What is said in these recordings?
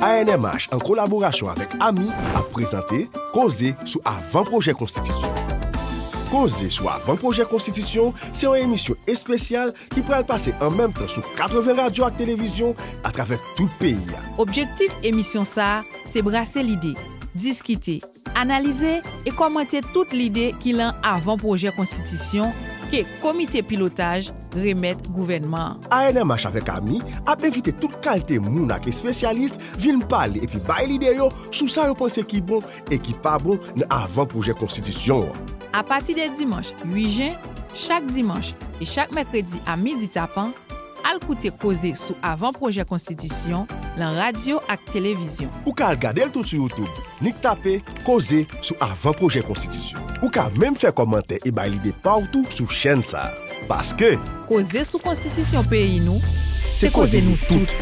ANMH, en collaboration avec AMI, a présenté Causer sur avant-projet Constitution. Causer sur avant-projet Constitution, c'est une émission spéciale qui pourrait passer en même temps sur 80 radios et télévision à travers tout le pays. Objectif émission ça, c'est brasser l'idée, discuter, analyser et commenter toute l'idée qu'il a avant projet Constitution que comité pilotage remettre gouvernement. ANMH avec Ami a invité toute qualité mounak et spécialiste viennent parler et puis bailler l'idée sur ça vous pensez qui bon et qui pas bon avant projet Constitution. À partir des dimanches 8 juin, chaque dimanche et chaque mercredi à midi tapant, al écouter causer sur avant projet Constitution la radio et télévision. Ou qu'à regarder tout sur YouTube, ni taper causer sur avant projet Constitution. Ou qu'à même faire commentaire et bailler l'idée partout sur chaîne ça. Parce que causer sous Constitution pays nous, c'est causer nous toutes.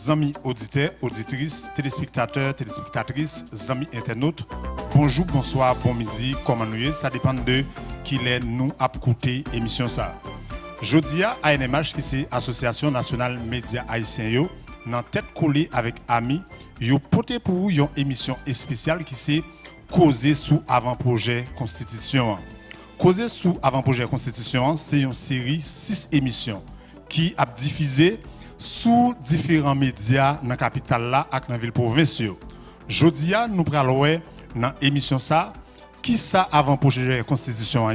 Amis auditeurs, auditrices, téléspectateurs, téléspectatrices, amis internautes, bonjour, bonsoir, bon midi, comment nous y est, ça dépend de qui est nous à écouter émission ça. Jeudi à ANMH qui c'est Association nationale média haïtien dans tête collée avec Ami, yo porté pour vous une émission spéciale qui c'est Causer sous avant-projet Constitution. Causer sous avant-projet Constitution, c'est une série 6 émissions qui a diffusé sous différents médias dans la capitale là et dans la ville provinciale. Jodi nous prenons dans l'émission ça qui ça avant projet constitution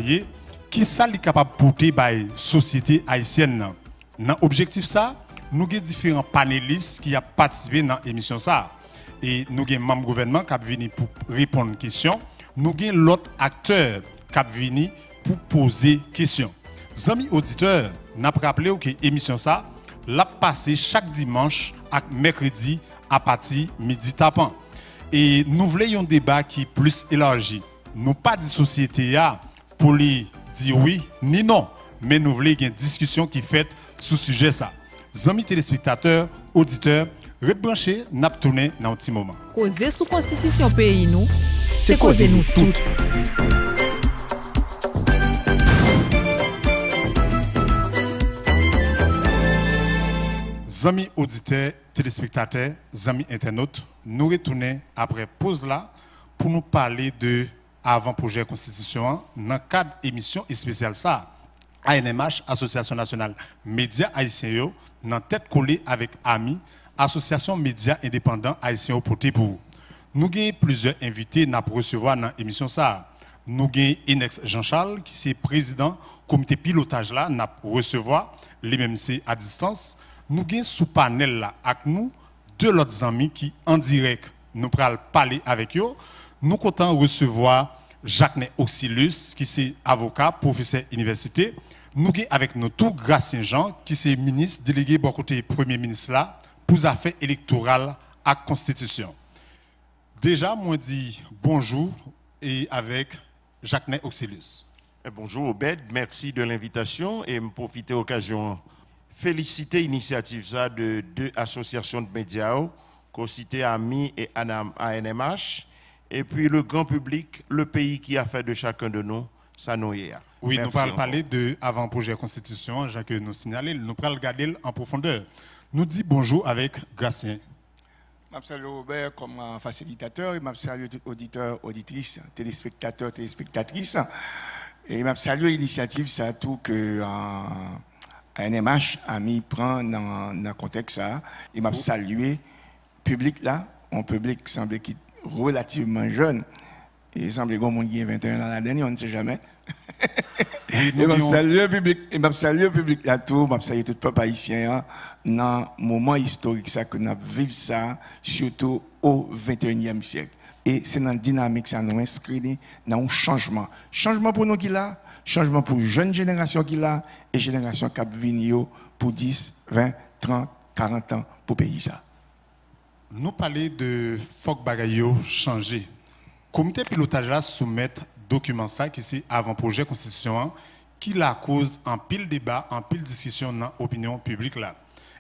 qui ça est capable de porter par la société haïtienne. Dans l'objectif ça, nous avons différents panélistes qui ont participé dans l'émission ça. Et nous avons membres gouvernement qui sont venus pour répondre aux questions. Nous avons l'autre acteur qui sont venus pour poser questions. Amis auditeurs, nous avons rappelé que l'émission ça l'a passé chaque dimanche et mercredi à partir midi tapant. Et nous voulons un débat qui est plus élargi. Nous pas de société pour lui dire oui ni non, mais nous voulons une discussion qui est faite sur ce sujet ça. Amis téléspectateurs, auditeurs, rebranchez, n'a tourné dans un petit moment. Causer sous Constitution pays nous, c'est causer nous toutes. Amis auditeurs, téléspectateurs, amis internautes, nous retournons après pause là pour nous parler de avant-projet Constitution dans le cadre d'émission spéciale ça. ANMH, Association nationale média haïtien, dans tête collée avec AMI, Association média indépendant haïtien pour vous. Nous avons plusieurs invités pour recevoir dans l'émission ça. Nous avons Inex Jean-Charles qui est président comité pilotage là pour recevoir les mêmes à distance. Nous avons sous panel là avec nous deux autres amis qui en direct nous pourrons parler avec eux. Nous comptons recevoir Jacques Oxylus qui est avocat, professeur université. Nous avons avec nous tout Gracien Jean qui est ministre délégué bon côté premier ministre là pour les affaires électorales et constitution. Déjà moi dis bonjour et avec Jacques Oxylus. Bonjour Obed, merci de l'invitation et me profiter de l'occasion féliciter l'initiative de deux associations de médias, co-cité AMI et ANMH, et puis le grand public, le pays qui a fait de chacun de nous, ça nous y est. Oui, merci nous allons parler de avant-projet Constitution, Jacques nous signaler, nous allons regarder en profondeur. Nous dit bonjour avec Gracien. Je salue Robert comme facilitateur, et je salue tous auditeurs, auditrices, téléspectateurs, téléspectatrices, et je salue l'initiative, ça tout que ANMH a mis prend dans le contexte ça et m'a salué public là, un public semble qui relativement jeune et il semble qu'on monde qui a 21 ans dans l'année, on ne sait jamais. Et m'a salué public et m'a salué public là tout, m'a salué tout peuple haïtien dans moment historique ça que nous vivons ça surtout au 21e siècle. Et c'est dans la dynamique ça nous inscrit dans un changement pour nous qui là. Changement pour jeune génération qui là et génération qui vient pour 10, 20, 30, 40 ans pour pays ça. Nous parlons de Fok Bagayo changer. Comité pilotage là soumettre document ça qui c'est avant-projet constitution qui la cause en pile débat, en pile discussion dans l'opinion publique là.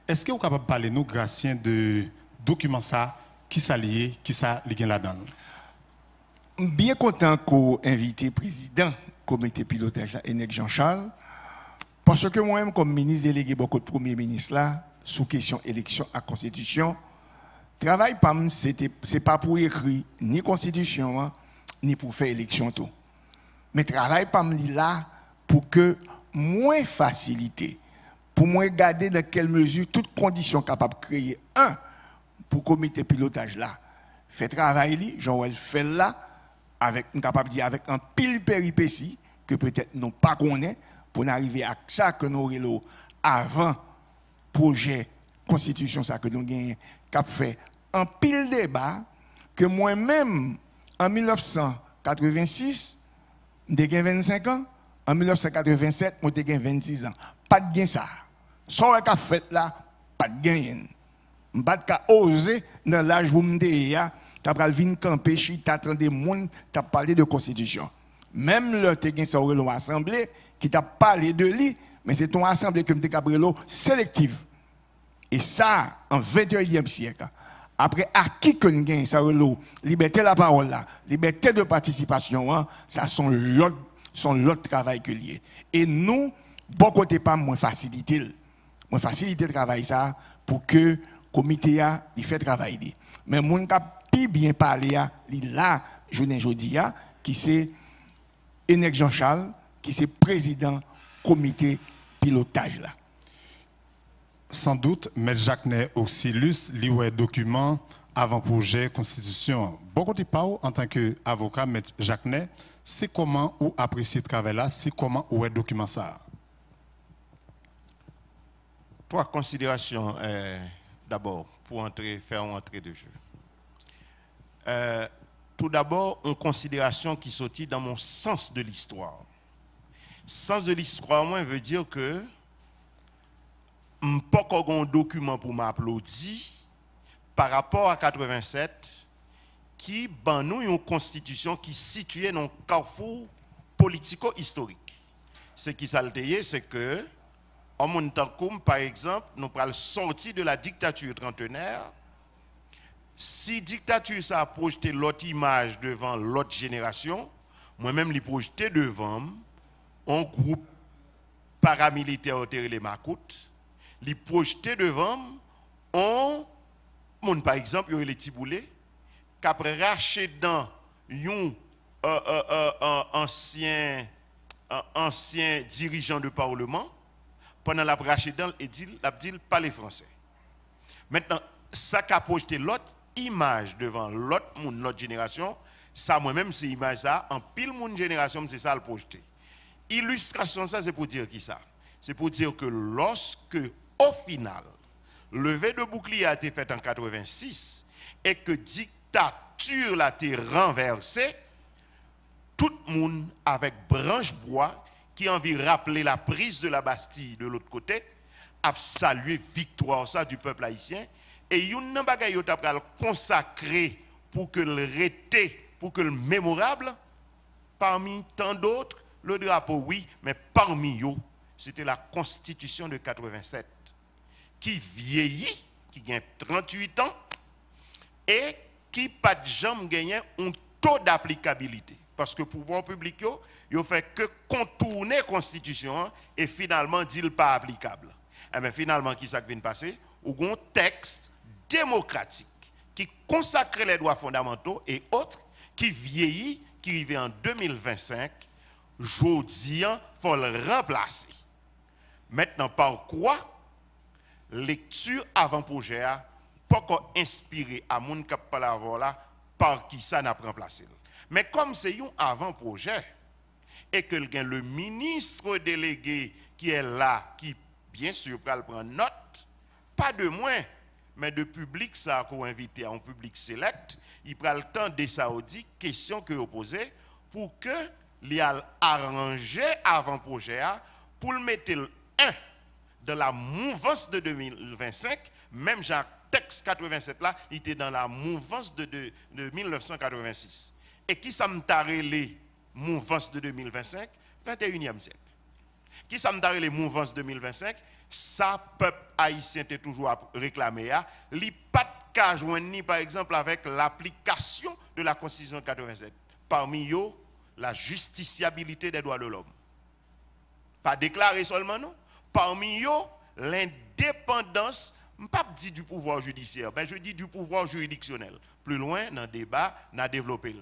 Est-ce que vous êtes capable de parler nous Gracien de document ça qui s'allie, qui ça lié là-dedans? bien content qu'on invite le président du comité pilotage, Enec Jean-Charles, parce que moi-même, comme ministre délégué, beaucoup de premier ministre là, sous question élection à constitution, travail PAM, c'est pas pour écrire ni constitution, hein, ni pour faire élection tout. Mais travail PAM là pour que moins faciliter, pour moins garder dans quelle mesure toutes conditions capables de créer un pour comité pilotage là. Fait travail li, Jean-Wel fait là avec avec un pile péripétie que peut-être nous pas connaît pour arriver à ça que nous avons avant projet constitution ça que nous gagnons qu'a fait un pile débat que moi-même en 1986 j'ai 25 ans, en 1987 j'ai 26 ans. Pas de gain ça. Ça qu'a fait là, pas de gain. Pas de oser dans l'âge où m'dé t'as pral vinn camper chita attendre monde t'as parlé de constitution. Même le te gain ça au assemblée qui t'a parlé de lui, mais c'est ton assemblée que m'te cabrelo sélective. Et ça en 21e siècle. Après acquis que nous gagne ça liberté de la parole là, liberté de participation hein, ça sont l'autre travail que lié. Et nous bon côté pas moins faciliter le travail ça pour que comité a il fait travail. Mais mon cap plus bien parler là journée jodi qui c'est Enec Jean-Charles qui c'est président comité pilotage là. Sans doute, M. Jacquenet Auxilus lit un document avant-projet constitution. Beaucoup de pas en tant qu'avocat, M. Jacquenet, c'est comment ou apprécier ce travail là, c'est comment ou est document ça. Trois considérations d'abord pour faire une entrée de jeu. Tout d'abord, une considération qui sortit dans mon sens de l'histoire. Sens de l'histoire, moi, veut dire que pas un document pour m'applaudir par rapport à 87 qui ban nous une constitution qui située dans un carrefour politico-historique. Ce qui s'alteye, c'est que en Montankoum, par exemple, nous allons sortir de la dictature trentenaire. Si dictature ça a projeté l'autre image devant l'autre génération, moi-même l'ai projeté devant un groupe paramilitaire au les Makoutes, l'ai projeté devant un monde, par exemple, les Tiboulé, qui a racheté dans un ancien dirigeant de parlement, pendant la racheté dans et dit pas les Français. Maintenant, ça qui a projeté l'autre image devant l'autre monde, l'autre génération, ça moi-même, c'est image ça, en pile monde génération, c'est ça le projeté. Illustration, ça, c'est pour dire qui ça? C'est pour dire que lorsque, au final, levée de bouclier a été faite en 86 et que dictature a été renversée, tout le monde avec branche bois qui a envie de rappeler la prise de la Bastille de l'autre côté, a salué victoire ça du peuple haïtien et yon nan bagay yo t'a consacré pour que le rété, pour que le mémorable, parmi tant d'autres, le drapeau oui, mais parmi eux, c'était la Constitution de 87 qui vieillit, qui gagne 38 ans et qui pas de jamais gagné un taux d'applicabilité. Parce que le pouvoir public, il ne fait que contourner la Constitution et finalement dit pas applicable. Et bien finalement, qui ça vient de passer? Ou un texte démocratique qui consacre les droits fondamentaux et autres qui vieillit, qui arrive en 2025, jodi, il faut le remplacer. Maintenant, par quoi? Lecture avant-projet, pas inspiré à mon qui parle là, par qui ça n'a pas remplacé. Mais comme c'est un avant-projet, et que le ministre délégué qui est là, qui bien sûr prend note, pas de moins, mais de public ça qu'on invité à un public select, il prend le temps des Saoudis, question que vous posez, pour que l'y a arrangé avant-projet pour le mettre un dans la mouvance de 2025, même Jacques texte 87 là, il était dans la mouvance de 1986. Et qui ça me taré les mouvances de 2025? 21e siècle. Qui ça me taré les mouvances de 2025? Ça, peuple haïtien était toujours réclamé. Il pas qu'à joindre par exemple avec l'application de la Constitution 87. Parmi eux, la justiciabilité des droits de l'homme. Pas déclaré seulement, non. Parmi eux, l'indépendance, je ne pas dire du pouvoir judiciaire, mais je dis du pouvoir juridictionnel. Plus loin, dans le débat, on a développé.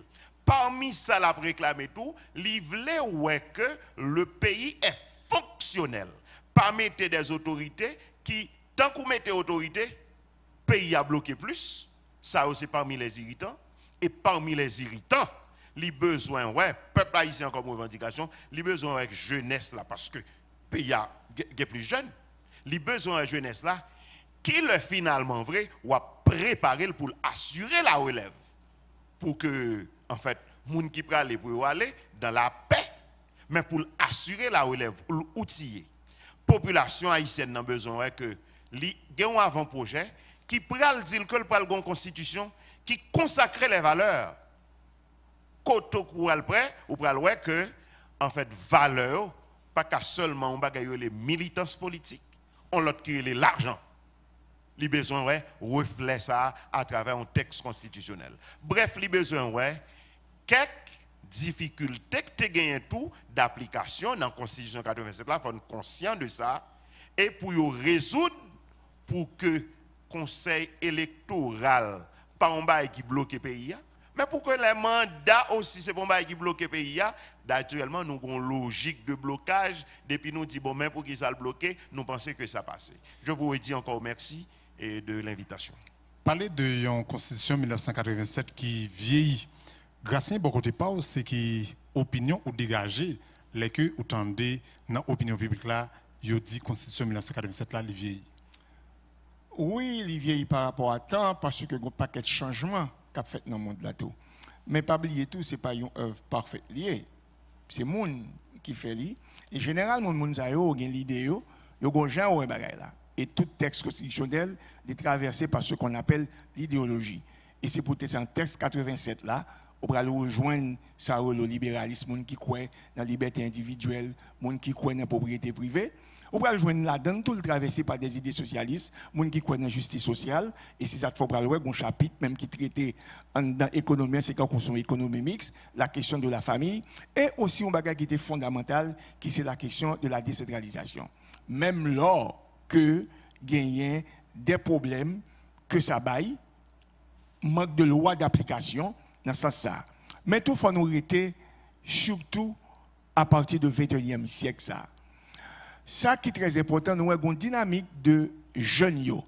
Parmi ça, la réclamé tout, il voulait que le pays est fonctionnel. Pas mettre des autorités qui, tant qu'on mettez autorité, le pays a bloqué plus. Ça aussi parmi les irritants. Et parmi les irritants, les besoins, ouais, peuple haïtien comme revendication, les besoins avec jeunesse là, parce que le pays est plus jeune, les besoins avec jeunesse là, qui le finalement vrai, ou a préparé pour assurer la relève. Pour que, en fait, les gens qui peuvent aller pour aller dans la paix, mais pour assurer la relève, pour l'outiller. La population haïtienne a besoin que les gens avant-projet qui pral dire que le pral gon constitution qui consacre les valeurs. Koto pral prêt ou pral ouais que en fait valeur pas qu'à seulement on bagaille les militants politiques, on l'autre qui est l'argent. Les besoins ouais reflète ça à travers un texte constitutionnel. Bref, les besoins ouais quelques difficultés que tu gagnes tout d'application dans la Constitution 87 là, faut être conscient de ça et pour y résoudre pour que conseil électoral pas un bail qui bloque le pays mais pour que les mandats aussi c'est pas un bail qui bloque le pays naturellement nous avons une logique de blocage depuis nous dit bon mais pour qu'ils ça le bloquer nous pensons que ça passe. Je vous redis encore merci et de l'invitation. Parler de une constitution 1987 qui vieillit grâce à beaucoup de pas c'est qui opinion ou dégager les que entendez dans l'opinion publique là yo dit constitution 1987 là il vieillit. Oui, il vieillit par rapport à temps parce que y a un paquet de changements qu'a fait dans le monde là tout. Mais pas oublier tout, c'est pas une œuvre parfaite liée. C'est monde qui fait li et généralement monde ça yo gen l'idée yo gon genre ouais bagay là. Et tout texte constitutionnel est traversé par ce qu'on appelle l'idéologie. Et c'est pour ce texte 87 là on va rejoindre ça le libéralisme, monde qui croit dans la liberté individuelle, monde qui croit dans la propriété privée. On va rejoindre là-dedans tout le traversé par des idées socialistes, monde qui croit dans la justice sociale. Et c'est ça qu'il faut voir un chapitre même qui traite dans l'économie, c'est quand on son économie mixte, la question de la famille, et aussi un bagage qui était fondamental, qui c'est la question de la décentralisation. Même lors que gagne des problèmes que ça baille, manque de loi d'application. Dans ce sens. Mais tout faut nous arrêter, surtout à partir du 21e siècle. Ça qui est très important, nous avons une dynamique de jeunes qui ont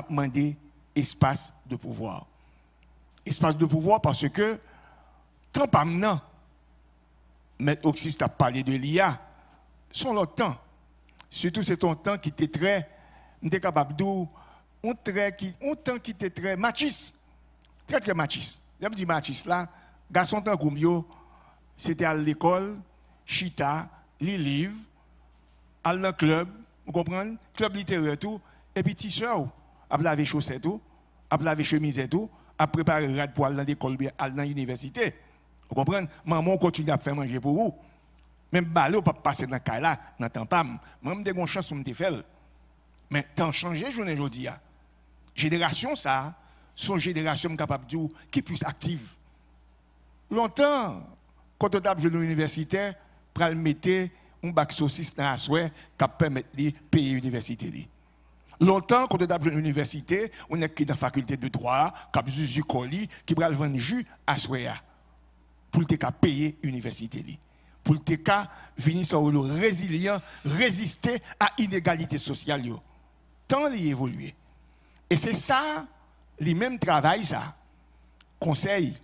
demandé espace de pouvoir. Espace de pouvoir parce que, tant pas maintenant, M. Oxys a parlé de l'IA, son leur temps. Surtout c'est un temps qui était très, capable de dire, un temps qui était très machiste. Très très machiste. Je dis machiste là, garçon tant comme yo, c'était à l'école, chita, li livre, à dans club, vous comprenez? Club littéraire tout, et puis t-shirt, à laver chaussettes tout, à laver chemise tout, à préparer rad pour aller dans l'école, aller dans l'université. Vous comprenez? Maman continue à faire manger pour vous. Même balot pas passer dans caille là, dans temps pas. Moi me une chance pour me faire. Mais tant changé journée aujourd'hui. Génération ça sont génération capable de dire qui plus active. Longtemps, quand on a jeune universitaire, pour mettre un bac saucisse dans la soie qui permet de payer l'université. Longtemps, quand on a jeune université, on est dans la faculté de droit, qui a besoin colis, qui va vendre jus à soie pour le payer l'université. Pour le venir sur le résilient, résister à l'inégalité sociale. Tant il évolue. Et c'est ça, les mêmes travail, ça, Conseil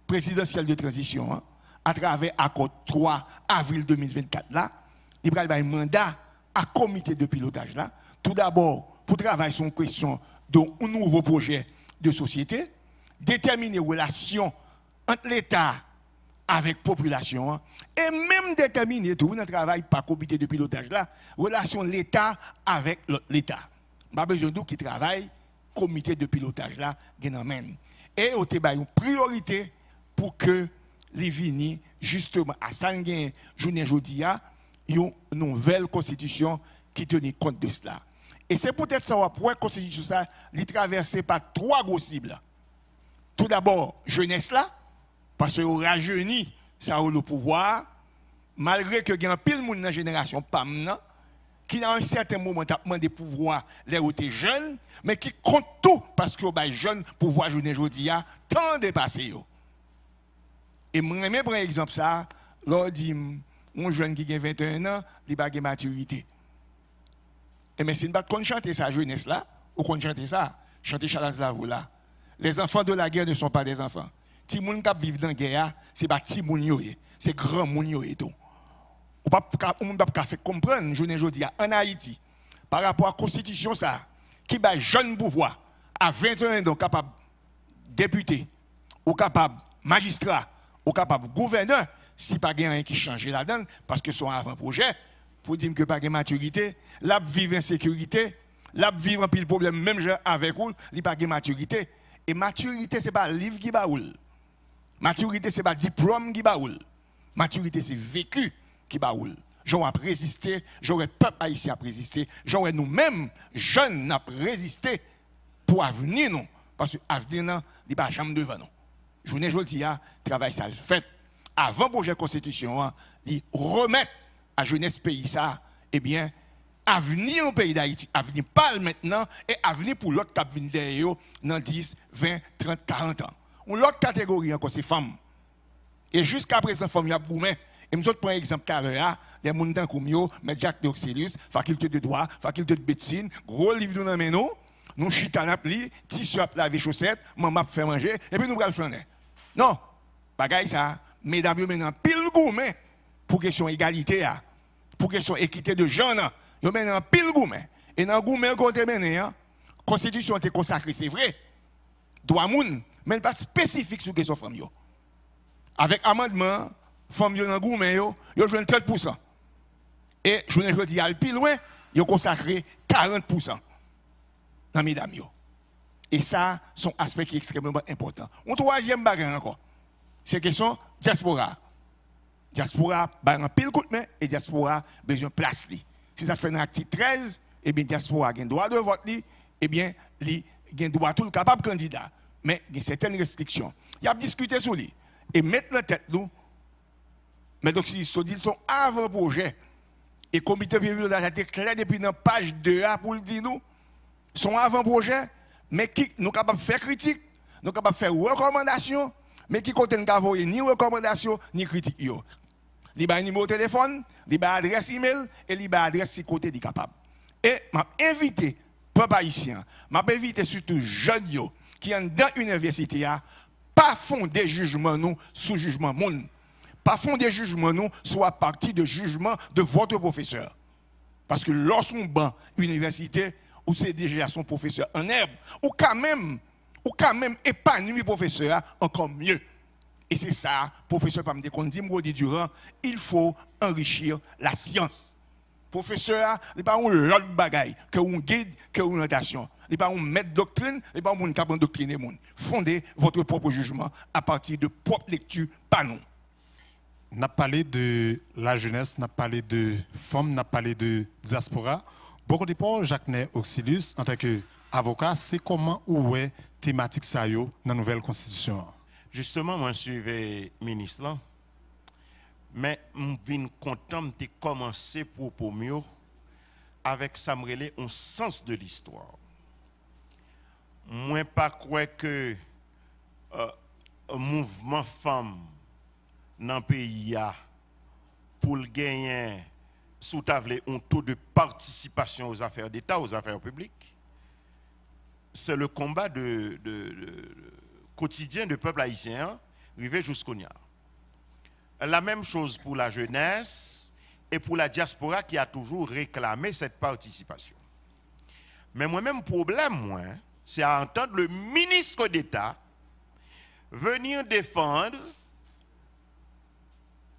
présidentiel de transition, à travers l'accord 3 avril 2024, là, il y a un mandat à comité de pilotage. Là. Tout d'abord, pour travailler sur une question d'un nouveau projet de société, déterminer les relations entre l'État avec la population, et même déterminer tout le travail par comité de pilotage, là, relation de l'État avec l'État. Je n'ai pas besoin de qui travaille comité de pilotage là, et au débat une priorité pour que les vignes justement à Sanguin journée jodia une nouvelle constitution qui tenait compte de cela. Et c'est peut-être ça, pour la constitution, ça, il traversé par 3 gros cibles. Tout d'abord, jeunesse là, parce qu'on rajeunit, ça a le pouvoir, malgré que il y a un pile monde dans la génération PAM, qui dans un certain moment a demandé pouvoir les où t'es jeune, mais qui compte tout parce que les jeunes pouvoir journée aujourd'hui a tant dépassé yo. Et moi même prendre exemple ça, l'on dit un jeune qui a 21 ans, il n'a pas de maturité. Et mais c'est pas qu'on chante sa jeunesse là, ou qu'on chante ça, chanter Chalazlavou là. Les enfants de la guerre ne sont pas des enfants. Si moun qui vivent dans la guerre, c'est pas ti moun yo, c'est grand moun yo et tout. On ne peut pas faire comprendre, je ne dis en Haïti, par rapport à la constitution, ça, qui bat jeune pouvoir, à 21 ans, capable député, ou capable magistrat, ou capable gouverneur, si pas rien qui change là-dedans, parce que son avant-projet, pour dire que pas de maturité, là, vivre en sécurité, là, vivre en pile problème, même avec vous, il n'y a pas de maturité. Et maturité, ce n'est pas livre qui baoule. Maturité, ce n'est pas diplôme qui baoule. Maturité, c'est vécu qui baoule. J'aurais résisté, j'aurais peuple haïtien à résister, j'aurais nous-mêmes, jeunes, à résister pour l'avenir, nous. Parce que l'avenir, il n'est pas jamais devant nous. Je ne dis pas, travail ça le fait. Avant le projet de constitution, il remettre à jeunesse pays ça, eh bien, avenir au pays d'Haïti, avenir pas maintenant, et avenir pour l'autre qui vient derrière dans 10, 20, 30, 40 ans. L'autre catégorie encore, c'est femmes. Et jusqu'à présent, femmes, il y a boumé. Et nous prends exemple car là, les gens comme yo, mais Jacques d'Oxelius, faculté de droit, faculté de médecine, gros livre dans nous, nous chita n'a pli, tissu à laver chaussettes, maman fait manger et puis nous va le flaner. Non, bagaille ça, mesdames yo maintenant pile gourmet pour question égalité pour question équité de genre, yo maintenant pile gourmet. Et dans gourmet côté maintenant, constitution est consacrée, c'est vrai. Droit moun, mais pas spécifique sur question femme yo. Avec amendement femmes yo dans gourmet yo jouent 30%. Et je ne dis pas plus loin, yo consacré 40% dans mesdames yo. Et ça, c'est un aspect qui est extrêmement important. Un troisième bagage encore, c'est question diaspora. Diaspora, un pile coup de main et diaspora besoin de place. Si ça fait dans l'article 13, eh bien diaspora a un droit de vote, eh bien il a un droit tout capable candidat. Mais il y a certaines restrictions. Il y a discuté sur lui. Et mettre la tête nous, mais donc si dit son avant-projet, et le comité pilotage a été clair depuis dans la page 2A pour le dire nous, son avant-projet, mais qui nous capables de faire critique, nous capables de faire recommandation, mais qui compte ni recommandation ni critique. Il y a un numéro de téléphone, il y a une adresse email et il y a une adresse si côté capable. Et m'a invité, peuple haïtien, m'a invité surtout jeunes qui sont dans l'université, pas fonder jugement nous sous jugement monde. Pas fonder jugement nous soit partie de jugement de votre professeur. Parce que lorsqu'on ban université, ou c'est déjà son professeur en herbe, ou quand même épanoui professeur encore mieux. Et c'est ça, professeur Pamde dit Durand, il faut enrichir la science. Professeur, il n'est pas un l'autre bagaille que un guide, que une orientation. Il n'est pas un maître doctrine, il n'est pas un capable de doctriner monde. Fondez votre propre jugement à partir de propre lecture, pas nous. On a parlé de la jeunesse, on a parlé de femmes, on a parlé de diaspora. Beaucoup de fois, Jacques Oxelius, en tant qu'avocat, c'est comment ou est thématique ça dans la nouvelle constitution? Justement, moi, je suis le ministre là. Mais je suis content de commencer pour mieux avec ça me relève un sens de l'histoire. Moi, pas croire que un mouvement femme dans le pays pour gagner sous table un taux de participation aux affaires d'État, aux affaires publiques. C'est le combat quotidien du peuple haïtien, arrivé jusqu'au Nia. La même chose pour la jeunesse et pour la diaspora qui a toujours réclamé cette participation. Mais moi-même, problème, c'est à entendre le ministre d'État venir défendre,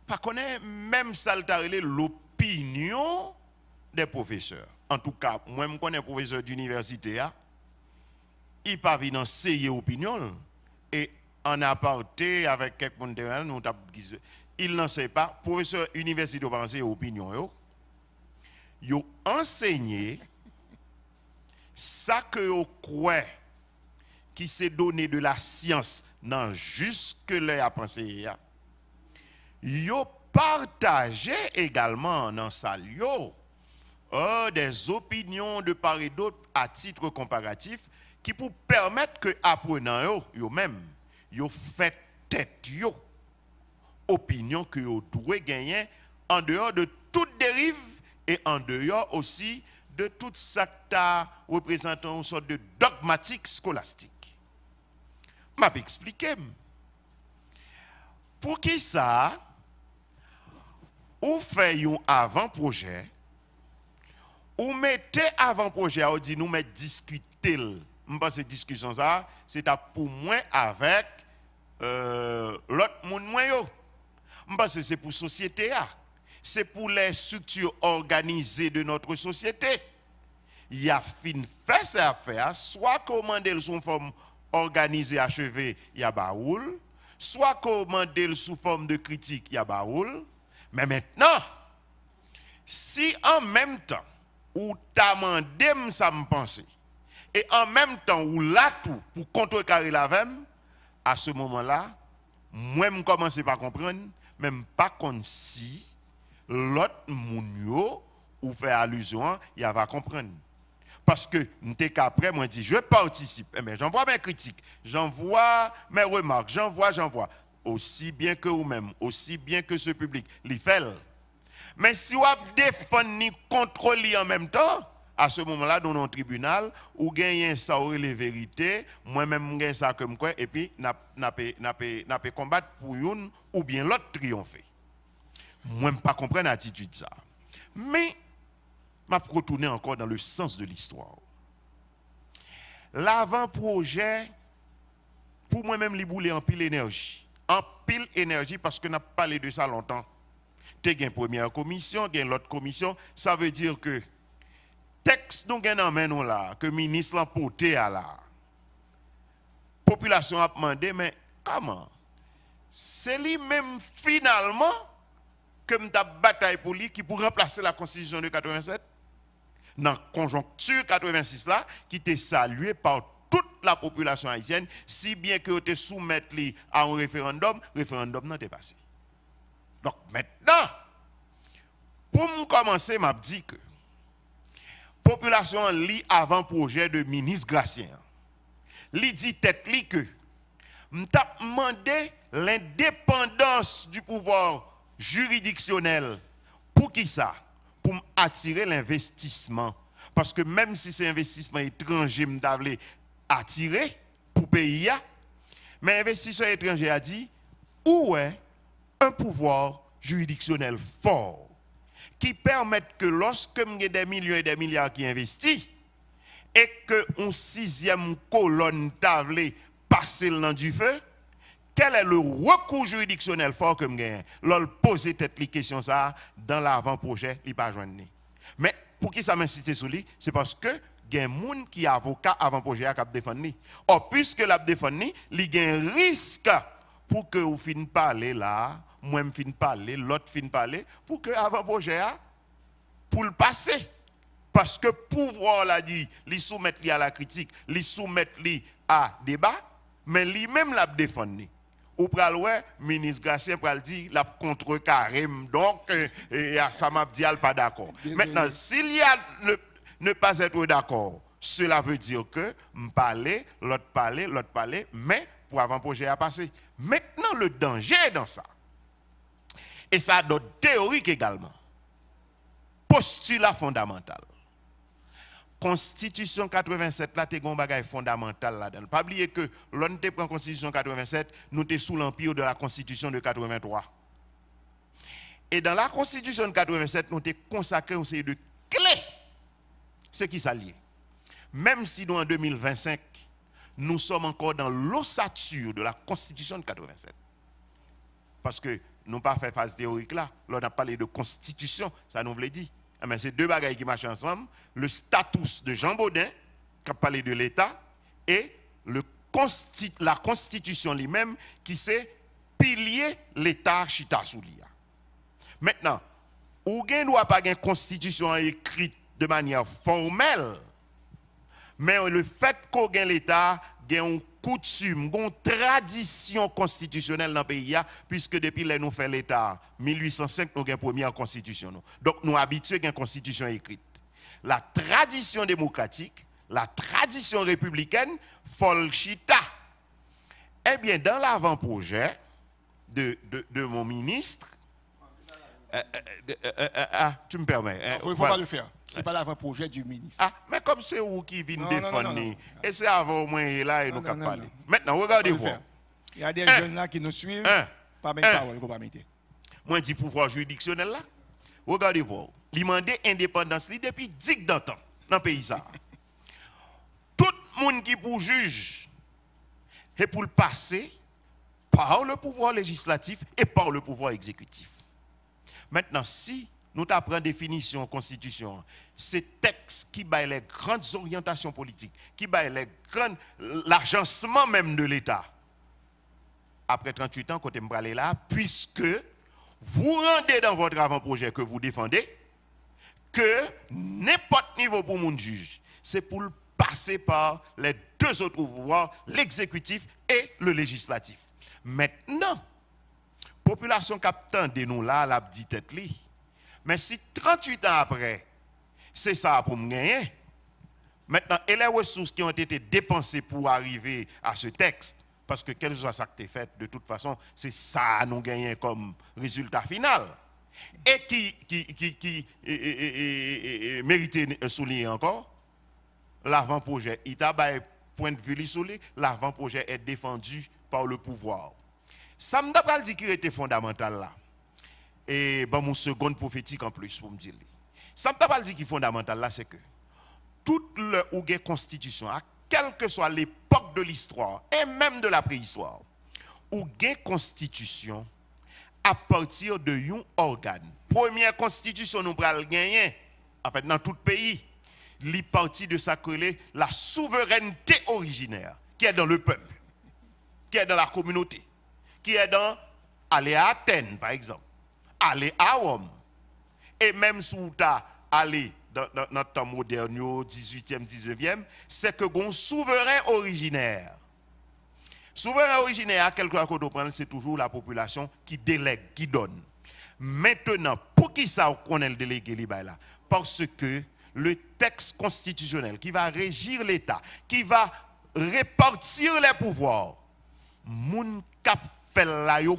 pas connaître même saltarler l'opinion des professeurs. En tout cas, moi, je connais un professeur d'université, il pas venir enseigner opinion et en aparté avec quelqu'un de nous il n'enseigne pas, professeur université pas enseigner opinion yo enseigné ça que vous croyez qui s'est donné de la science dans jusque-là à penser, yo partagé également dans sa des opinions de part et d'autre à titre comparatif qui pour permettre que apprenant yo même yo fait tête yo opinion que yo doit gagner en dehors de toute dérive et en dehors aussi de toute ça qui représente une sorte de dogmatique scolastique. M'a expliqué. Pour qui ça ou fait un avant-projet ou mettez avant-projet ou dit nous met discuter. Je pense que cette discussion ça c'est pour moi avec l'autre monde moi yo. Je pense que c'est pour société c'est pour les structures organisées de notre société. Il y a fin fait ces affaires, soit commander sous forme organisée, achevée, il y a baoul, soit commander sous forme de critique, il y a baoul. Mais maintenant, si en même temps, ou t'as demandé ça me penser, et en même temps, ou là tout pour contrecarrer la vème, à ce moment-là, moi, je commence par comprendre, même pas comme si l'autre moun ou fait allusion, il va comprendre. Parce que après, moi dit je participe, mais j'envoie mes critiques, j'envoie mes remarques, j'envoie. Aussi bien que vous-même, aussi bien que ce public, l'y fait. Mais si vous défendez ni contrôlez en même temps, à ce moment-là, dans notre tribunal, vous gagnez ça ou les vérités, moi-même gagne ça comme quoi, et puis n'a pas combattre pour une ou bien l'autre triompher. Moi, je ne pas comprendre l'attitude ça. Mais, je vais retourner encore dans le sens de l'histoire. L'avant-projet, pour moi-même, il boule en pile énergie. En pile énergie, parce que nous avons parlé de ça longtemps. Tu as une première commission, tu as l'autre commission. Ça veut dire que texte dont nous avons là, que le ministre l'a porté à la population a demandé, mais comment? C'est lui-même finalement que nous avons bataille pour lui qui pour remplacer la constitution de 87 dans la conjoncture 86 là qui était saluée par toute la population haïtienne si bien que vous soumettre à un référendum n'a pas passé. Donc maintenant pour commencer m'a dit que population lit avant projet de ministre Gracien. Li dit tête li que m't'a demandé l'indépendance du pouvoir juridictionnel. Pour qui ça? Pour attirer l'investissement. Parce que même si c'est investissement étranger, m't'a attirer pour pays, mais investisseur étranger a dit où est un pouvoir juridictionnel fort qui permet que lorsque il y a des millions et des milliards qui investissent et que une sixième colonne tablée passe dans du feu, quel est le recours juridictionnel fort que je l'on pose cette question ça dans l'avant-projet, il pas joindre. Mais pour qui ça m'insiste sur lui, c'est parce que il y a un monde qui est avocat avant-projet à défendre. Or puisque l'a défendre, il y a un risque pour que vous finissez parler là, moi je finis parler, l'autre finit parler pour que avant-projet pour le passer. Parce que pouvoir l'a dit, les soumettre à la critique, les soumettre à débat, mais lui-même l'a défendu. Ou pral ouais, ministre Gracien pral dit la contrecarré, donc ça m'a dit elle pas d'accord. Maintenant, s'il y a ne pas être d'accord, cela veut dire que m'parler, l'autre parler, mais pour avant-projet à passer. Maintenant, le danger est dans ça. Et ça a d'autres théoriques également. Postulat fondamental. Constitution 87 là, t'es un bagage fondamental là-dedans. Pas oublier que l'on te prend Constitution 87, nous sommes sous l'empire de la Constitution de 83. Et dans la Constitution de 87, nous sommes consacrés une série de clés. C'est qui s'allie. Même si nous en 2025, nous sommes encore dans l'ossature de la Constitution de 87. Parce que nous n'avons pas fait phase théorique là. Là, on a parlé de Constitution, ça nous voulait dire. Mais c'est deux bagages qui marchent ensemble. Le status de Jean Baudin, qui a parlé de l'État, et la Constitution lui-même, qui c'est pilier l'État chita sous l'IA. Maintenant, ou ne doit pas une Constitution écrite de manière formelle, Mais le fait qu'on gagne l'État, gagne une coutume, une tradition constitutionnelle dans le pays, puisque depuis que nous faisons l'État, 1805, nous avons une première constitution. Donc nous habitués à une constitution écrite. La tradition démocratique, la tradition républicaine, Folchita. Eh bien, dans l'avant-projet de mon ministre, tu me permets. Il ne faut pas le faire. Ce n'est pas l'avant-projet du ministre. Ah, mais comme c'est vous qui vient défendre, et c'est avant au moins là et nous avons parlé. Maintenant, regardez-vous. Il y a des jeunes là qui nous suivent, pas même parole qu'on va mettre. Moi, je dis pouvoir juridictionnel là. Regardez-vous. Il demande indépendance depuis 10 ans dans le pays. Tout le monde qui pour juge et pour le passer par le pouvoir législatif et par le pouvoir exécutif. Maintenant, si nous apprenons définition de la Constitution, ces textes qui baillent les grandes orientations politiques, qui baillent l'agencement même de l'État, après 38 ans, côté m'bralé là, puisque vous rendez dans votre avant-projet que vous défendez, que n'importe niveau pour mon juge, c'est pour le passer par les deux autres pouvoirs, l'exécutif et le législatif. Maintenant, population captant de nous là, la dit tête li. Mais si 38 ans après, c'est ça pour me gagner, maintenant, et les ressources qui ont été dépensées pour arriver à ce texte, parce que quel soit ça qui est fait, de toute façon, c'est ça nous gagnons comme résultat final. Et qui méritait souligner encore, l'avant-projet, il a point de vue souligné, l'avant-projet est défendu par le pouvoir. Ça me d'après dit qu'il était fondamental là. Et bon, mon seconde prophétique en plus pour me dire. Ça me d'après dit qu'il est fondamental là, c'est que toute le ou constitution, à quelle que soit l'époque de l'histoire et même de la préhistoire, ou gain constitution à partir de un organe. Première constitution nous pral gagner en fait dans tout pays, li parti de ça que la souveraineté originaire qui est dans le peuple, qui est dans la communauté, qui est dans aller à Athènes par exemple, aller à Rome et même sous ta aller dans notre temps moderne, 18e, 19e, c'est que gon souverain originaire. Souverain originaire, quelque chose qu'on prend, c'est toujours la population qui délègue, qui donne. Maintenant, pour qui ça qu'on est le délégué là? Parce que le texte constitutionnel qui va régir l'État, qui va répartir les pouvoirs, moun k'ap fait là yo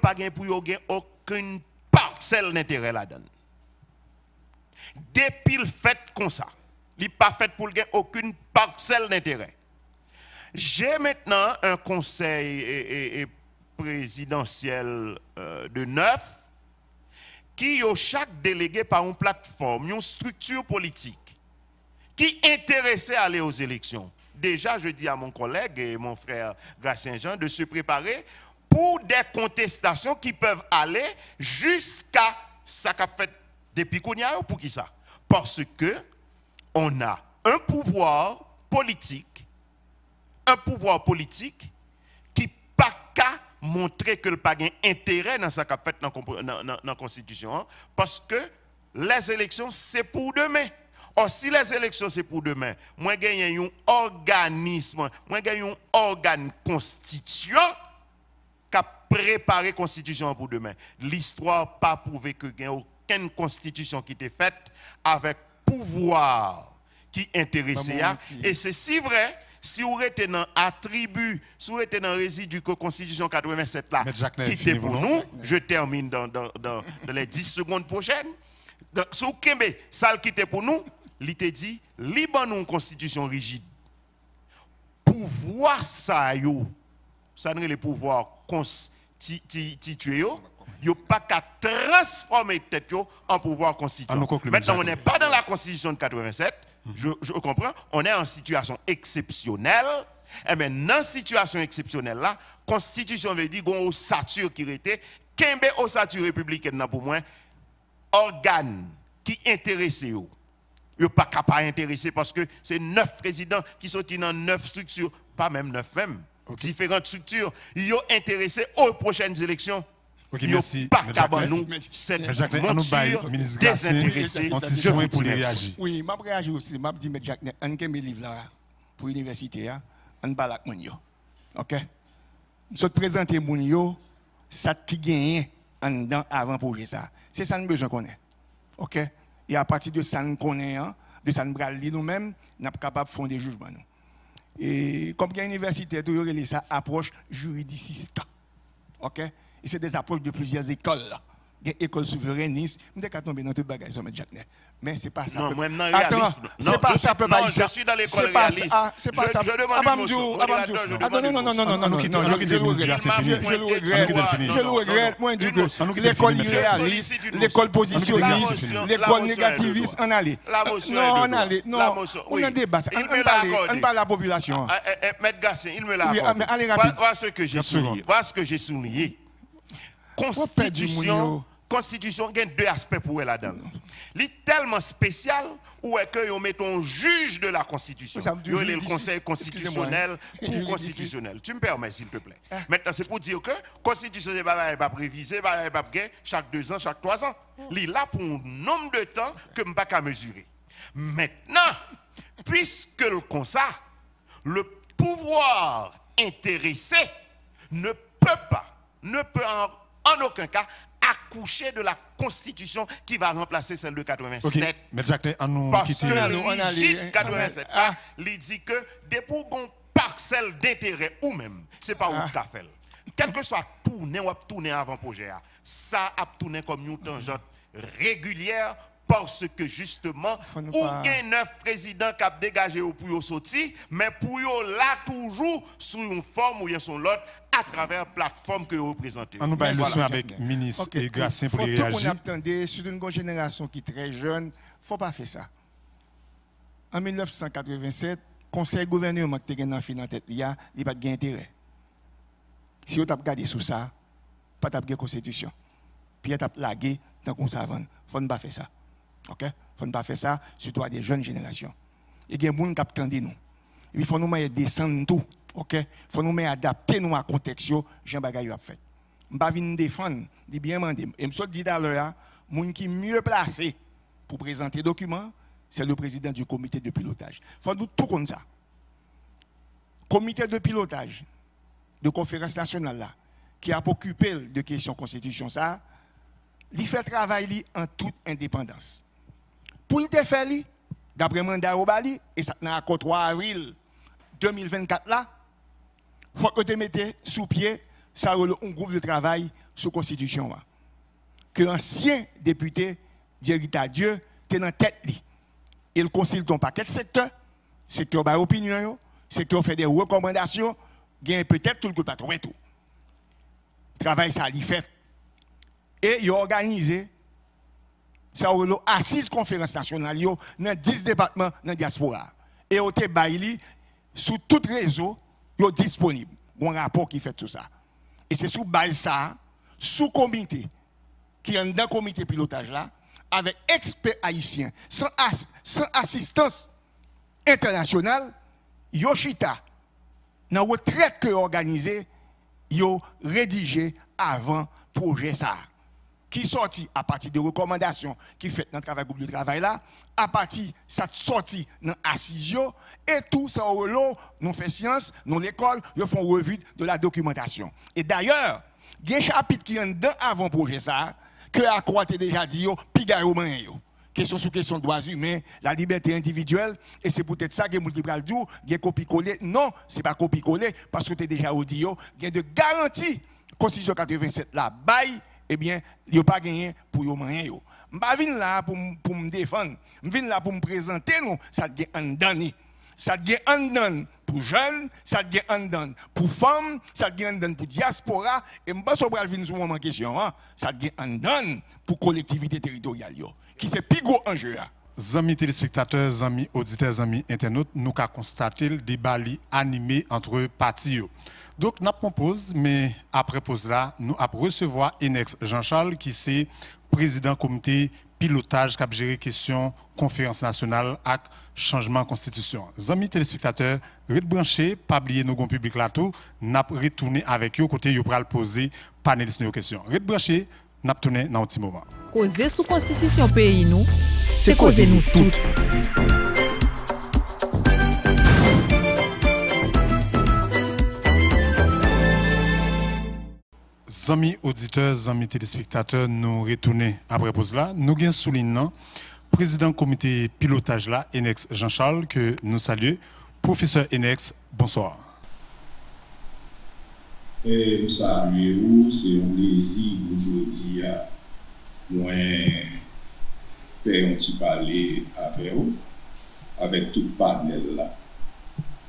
pas gain pour yo gain aucune parcelle d'intérêt là-dedans. Depuis le fait comme ça, il n'est pas fait pour gagner aucune parcelle d'intérêt. J'ai maintenant un conseil présidentiel de 9 qui a chaque délégué par une plateforme, une structure politique qui est intéressée à aller aux élections. Déjà, je dis à mon collègue et mon frère Gracien-Jean de se préparer pour des contestations qui peuvent aller jusqu'à ça qu'a fait depuis qu'on y a pour qui ça? Parce que on a un pouvoir politique qui pas qu'à montrer que le pas gain intérêt dans ça qu'a fait dans la Constitution, hein, parce que les élections c'est pour demain. Or si les élections c'est pour demain, moi gagne un organisme, moi gagne un organe constituant qui a préparé la Constitution pour demain. L'histoire pas prouvé que gagne aucune constitution qui était faite avec pouvoir qui intéressait. Et c'est si vrai, si vous êtes dans attribut, si vous êtes dans résidu que la Constitution 87 là, qui était pour nous, je termine dans les 10 secondes prochaines. Si vous avez ça qui était pour nous, il te dit, libre nous une constitution rigide. Pouvoir ça, ça n'est le pouvoir constitué. Il n'y a pas qu'à transformer tête en pouvoir constituant. Maintenant, on n'est pas dans la Constitution de 87, je comprends, on est en situation exceptionnelle. Et bien, dans cette situation exceptionnelle là, Constitution veut dire qu'on a ossature qui était, qu'un ossature républicaine pour moi, organe qui intéresse yo. Yo pas capable intéresser parce que c'est 9 présidents qui sont dans 9 structures, pas même 9 même. Okay. Différentes structures, ils ont intéressé aux prochaines élections. Ok, il merci. n'y a pas qu'à nous cette monture désintéressée. Pour les réagir. Oui, je vais réagir aussi. Je dis, M. Jacques, on a mes livres là pour l'université, on parle avec mon yo. Ok? Je vais présenter mon yo, ça qui gagne en dedans avant pour ça. C'est ça que nous besoin qu'on ait. Ok? Et à partir de ça, nous connaissons, de ça, nous lire nous-mêmes, nous sommes capables de faire des jugements. Et comme il y a une université, il y a ça approche juridiciste. Ok? Et c'est des approches de plusieurs écoles. Il y a une école souverainiste. Je ne vais pas tomber dans tout le bagage, Jacques. Mais ce n'est pas ça. Non, moi, non, attends, c'est pas ça, non, je suis dans l'école réaliste. C'est pas ça. Je demande non, je le regrette. Moi, l'école irréaliste, l'école positionniste, l'école négativiste, en aller. Non, en aller. Non, on a débat. On parle de la population. Maître Gassin, il me l'a accordé. Allez, rapide. Voilà ce que j'ai souligné. Constitution, il y a deux aspects pour elle là-dedans. Il est tellement spécial où est que on met un juge de la Constitution. Il y a le Conseil constitutionnel, Cour constitutionnelle. Tu me permets, s'il te plaît. Maintenant, c'est pour dire que la Constitution n'est pas prévisée, pas chaque 2 ans, chaque 3 ans. Il est là pour un nombre de temps que je ne peux pas mesurer. Maintenant, puisque le constat, le pouvoir intéressé ne peut en aucun cas accoucher de la Constitution qui va remplacer celle de 87. Okay. Mais Jacques, parce que l'égide 87, il dit que des pour une parcelle d'intérêt ou même, c'est pas où qu'a fait. Quel que soit tourné ou tourné avant projet, ça a tourné comme une tangente régulière parce que justement, ou gain 9 présidents qui ont dégagé pour y sortir, mais pour y là toujours sous une forme ou sur l'autre à travers la plateforme que vous représentez. On nous a une leçon avec le ministre et Gracien pour les réagir. On attendait sur une génération qui est très jeune, il ne faut pas faire ça. En 1987, le conseil gouvernement qui était dans la tête, il n'y a pas d'intérêt. Si vous avez regardé sur ça, pas de constitution. Puis vous avez lagué dans le conseil. Il ne faut pas faire ça. Ok? Il ne faut pas faire ça, surtout à des jeunes générations. Il y a des gens qui attendent nous. Il faut nous descendre tout. Ok? Il faut nous adapter nous à contexte. Jean Bagay a fait. Je ne vais pas venir défendre, je bien demander. Et je me dit tout à l'heure, le monde qui est mieux placé pour présenter les documents, c'est le président du comité de pilotage. Il faut nous tout comme ça. Comité de pilotage de conférence nationale là, qui a occupé de questions constitution ça, il fait travail en toute indépendance. Pour le faire, d'après mandat au Bali, et ça n'a qu'au 3 avril 2024 là, il faut que tu mettes sous pied ça un groupe de travail sur la Constitution. Que l'ancien député Dierita Dieu est dans tête. Il consulte un paquet de secteurs, secteur par opinion, secteur fait des recommandations, gagne peut-être tout le patron et tout. Travail ça il fait. Et il a organisé ça a assise conférence nationale dans 10 départements dans la diaspora. Et il a sous tout réseau disponible. Il y a un rapport qui fait tout ça. Et c'est sous base ça, sous comité, qui est dans le comité pilotage là, avec experts haïtiens, sans assistance internationale, Yoshita, dans la retraite que organisé, yo rédigé avant projet ça. Qui sorti à partir de recommandations qui fait dans le travail groupe de travail là, à partir de ça sorti dans l'assisio, et tout ça au lot, nous fait science, nous l'école, nous font revue de la documentation. Et d'ailleurs, il y a un chapitre qui est dans avant-projet ça, que à quoi tu déjà dit, Pigaro Manyo. Question sur question de droits humains, la liberté individuelle, et c'est peut-être ça que je vais dire, il y a copie-coller. Non, ce n'est pas copie-coller, parce que tu es déjà audio, il y a de garanties, Constitution 87 là, bail, eh bien, il n'y a pas gagné pour yo manger. Je ne viens pas là pour me défendre. Je viens là pour me présenter. Ça devient un donné. Ça devient un donné pour jeunes, ça devient un donné pour femmes, ça devient un donné pour diaspora. Et je ne vais pas venir sur mon question. Ça devient un donné pour collectivité territoriale. Qui c'est plus gros enjeu. Amis téléspectateurs, amis auditeurs, amis internautes, nous avons constaté le débat animé entre partis. Donc, nous proposons, mais après pause là, nous allons recevoir Enex Jean-Charles, qui est président comité pilotage qui a géré question conférence nationale avec changement de constitution. Amis téléspectateurs, rete branché, pas oublier nos grands publics là tout, n'a retourné avec eux côté yo pral poser panélistes nos questions. Rete branché, n'a tourné dans un petit moment. Causer sous constitution pays nous, c'est causer causer nous nous toutes. Amis auditeurs, amis téléspectateurs, nous retournons après pause là. Nous avons souligné président comité pilotage là, Enex Jean-Charles, que nous saluons. Professeur Enex, bonsoir. Et nous saluons, c'est un plaisir aujourd'hui à moi faire un petit parler avec vous, avec tout le panel là,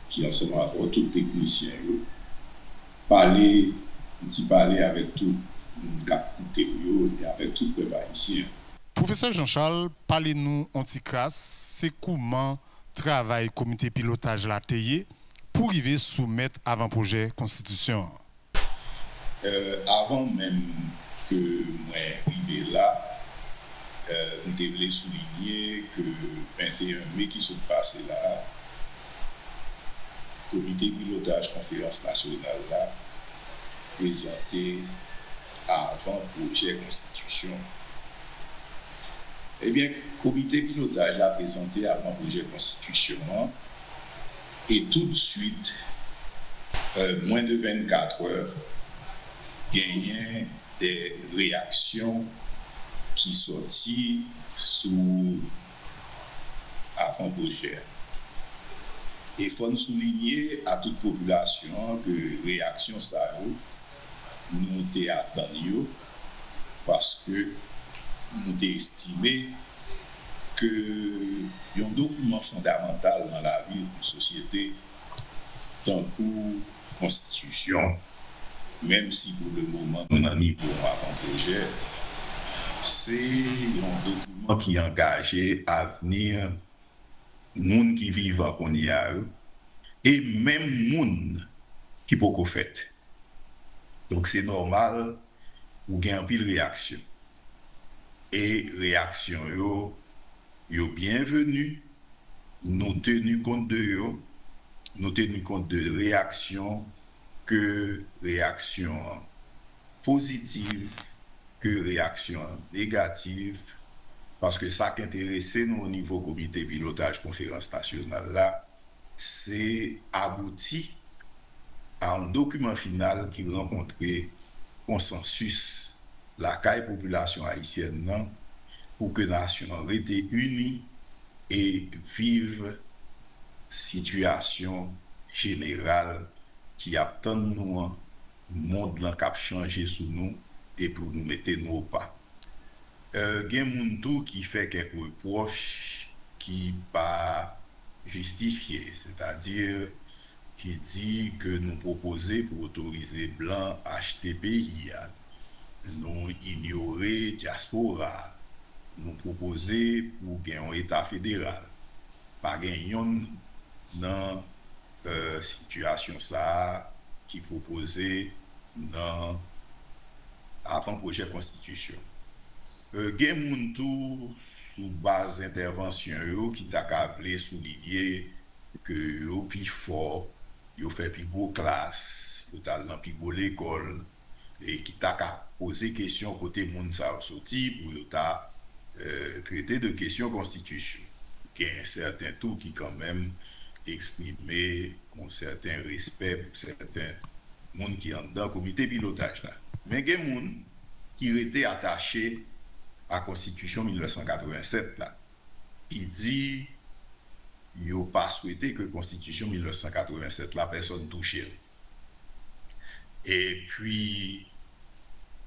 qui est ensemble avec tout technicien. Parler avec tout le et avec tout le peuple haïtien. Professeur Jean-Charles, parlez-nous en petit crasse, c'est comment travail comité pilotage la TIE pour arriver soumettre avant-projet constitution? Avant même que moi arrive là, nous devons souligner que 21 mai qui se passe là, comité pilotage conférence nationale là, présenté avant projet constitution. Eh bien, comité pilotage l'a présenté avant projet constitution et tout de suite, moins de 24 heures, gagné des réactions qui sortent sous avant projet. Et il faut souligner à toute population que réaction ça nous attendu parce que nous avons estimé que un document fondamental dans la vie d'une société, tant que constitution, même si pour le moment nous n'en avons pas avant-projet, c'est un document qui est engagé à venir moun qui vivent qu'on y a et même moun qui peut qu'on fait. Donc c'est normal ou gain pile réaction. Et réaction yo bienvenue, nous tenu compte de yo, nous tenu compte de réaction que réaction positive que réaction négative. Parce que ça qui intéresse nous au niveau comité pilotage conférence nationale là, c'est abouti à un document final qui rencontrait consensus la caille population haïtienne non, pour que la nation reste unie et vive situation générale qui attend nous monde là cap changer sous nous et pour nous mettre nous au pas. Gen moun tou qui fait quelques reproches qui pas justifiés, c'est-à-dire qui dit que nous proposons pour autoriser blanc acheter pays, nous ignorer diaspora, nous proposer pour gagner un État fédéral, pas gagner dans situation ça qui proposait dans avant projet constitution. Gen moun tou sous base intervention yo qui t'a appelé souligner que yo pi fort, yo fait pi gros classe, yo t'a dans pi gros l'école et qui t'a posé question côté moun sa sorti pour yo t'a traité de question constitution. Gen certain tout qui quand même exprimé un certain respect pour certains moun qui en dans comité pilotage là. Mais gen moun qui était attaché à la Constitution 1987 là, il dit il n'a pas souhaité que la Constitution 1987 la personne touche. Et puis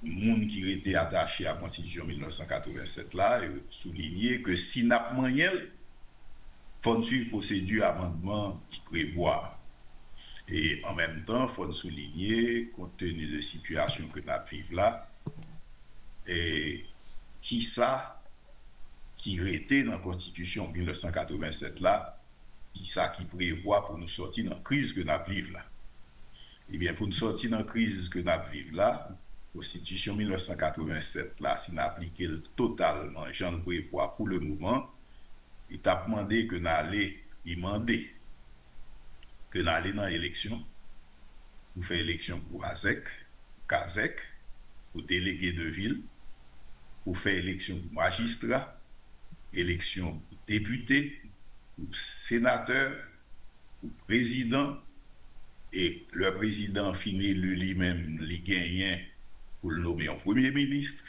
monde qui était attaché à la Constitution 1987 là, souligné que si n'a pas moyen faut suivre procédure amendement qui prévoit. Et en même temps, il faut souligner compte tenu de la situation que nous vivons là et qui ça qui était dans la Constitution 1987 là, qui ça qui prévoit pour nous sortir dans la crise que nous vivons là. Eh bien, pour nous sortir dans la crise que nous vivons là, Constitution 1987, là, si nous appliquons totalement, j'en prévois pour le moment, il t'a demandé que nous allions demander que nous allions dans l'élection, pour faire élection pour AZEC, KAZEC, pour délégué de ville, pour faire élection pour magistrat, élection pour député, pour sénateur, pour président, et le président finit lui-même, les gagnants, pour le nommer en premier ministre,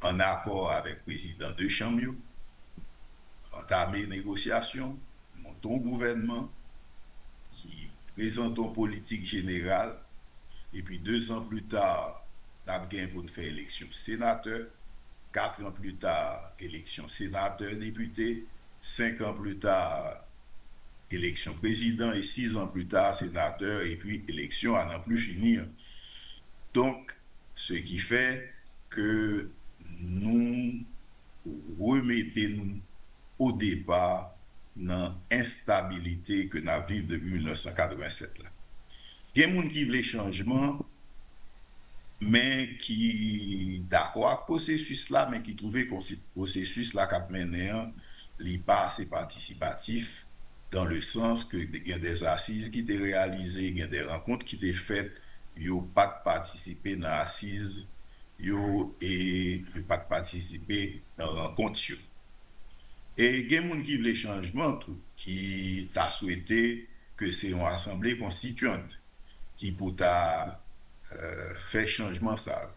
en accord avec le président de Chambre, entamer les négociations, monter un gouvernement qui présente une politique générale, et puis 2 ans plus tard, nous avons gagné pour faire élection sénateur, 4 ans plus tard, élection sénateur-député, 5 ans plus tard, élection président, et 6 ans plus tard, sénateur, et puis élection à n'en plus finir. Donc, ce qui fait que nous remettons au départ dans l'instabilité que nous vivons depuis 1987. Là. Il y a des gens qui veulent changement, mais qui d'accord avec le processus là, mais qui trouvent que le processus là qui a mené n'est pas assez participatif, dans le sens que il y a des assises qui étaient réalisées, il y a des rencontres qui étaient faites, il n'y a pas de participer dans l'assise, il n'y a pas de participer dans la rencontre. Et il y a des gens qui veulent changement, qui t'a souhaité que c'est une assemblée constituante qui pour faire changement ça.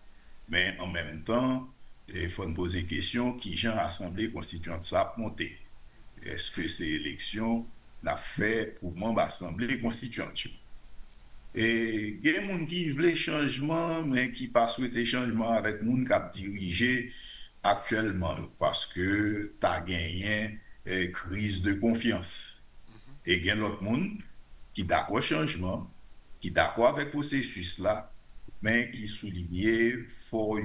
Mais en même temps, il faut poser la question qui genre assemblée constituante ça monter. Est-ce que ces élections n'a fait pour membre assemblée constituante? Et il y a des gens qui veulent changement, mais qui pas souhaité changement avec les gens qui ont dirigé actuellement, parce que tu as gagné une crise de confiance. Et il y a l'autre monde qui est d'accord changement, qui est d'accord avec le processus là, mais qui soulignait fort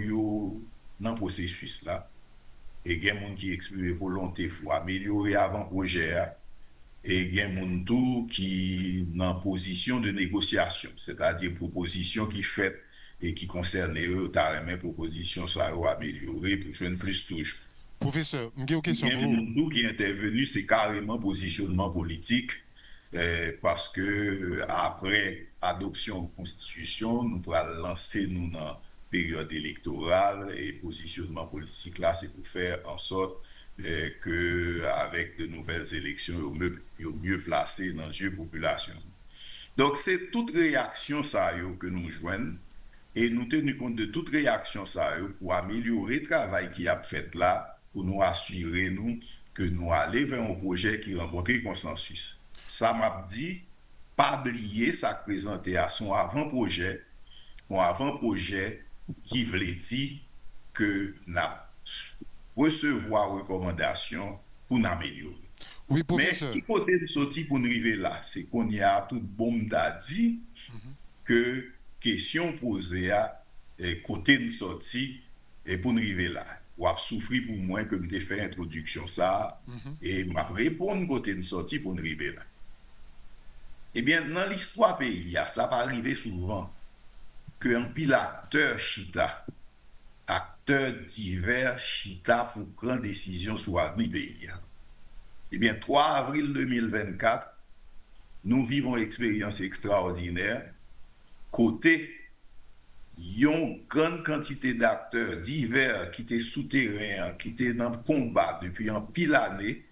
dans le processus là. Et il y a des gens qui expriment volonté pour améliorer avant-projet. Et il y a des gens qui sont en position de négociation, c'est-à-dire proposition qui fait et qui concerne eux, les propositions, ça va améliorer pour jouer plus touche. Professeur, j'ai une question pour vous. Nous qui est intervenu, c'est carrément positionnement politique, parce que après adoption de la Constitution, nous pourrons lancer nous dans la période électorale et positionnement politique là, c'est pour faire en sorte que avec de nouvelles élections, ils sont mieux placés dans la population. Donc c'est toute réaction ça que nous joignons. Et nous tenons compte de toute réaction ça pour améliorer le travail qui a fait là, pour nous assurer que nous allons vers un projet qui rencontre consensus. Ça m'a dit, pas oublier ça présenté à son avant-projet, qui voulait dire que nous recevoir recommandations pour nous améliorer. Oui, professeur. Mais il faut nous sortir pour nous arriver là. C'est qu'on y a tout bon dit que question posée à côté de sortie et pour nous arriver là. Ou a souffrir pour moi que me fait introduction ça et m'a répondre côté de sortie pour nous arriver là. Eh bien dans l'histoire pays, ça va arriver souvent que un pile acteur chita, acteurs divers chita pour prendre décision sur l'avenir pays. Eh bien 3 avril 2024, nous vivons une expérience extraordinaire. Côté, il y a une grande quantité d'acteurs divers qui étaient souterrains, qui étaient dans le combat depuis un pile d'années,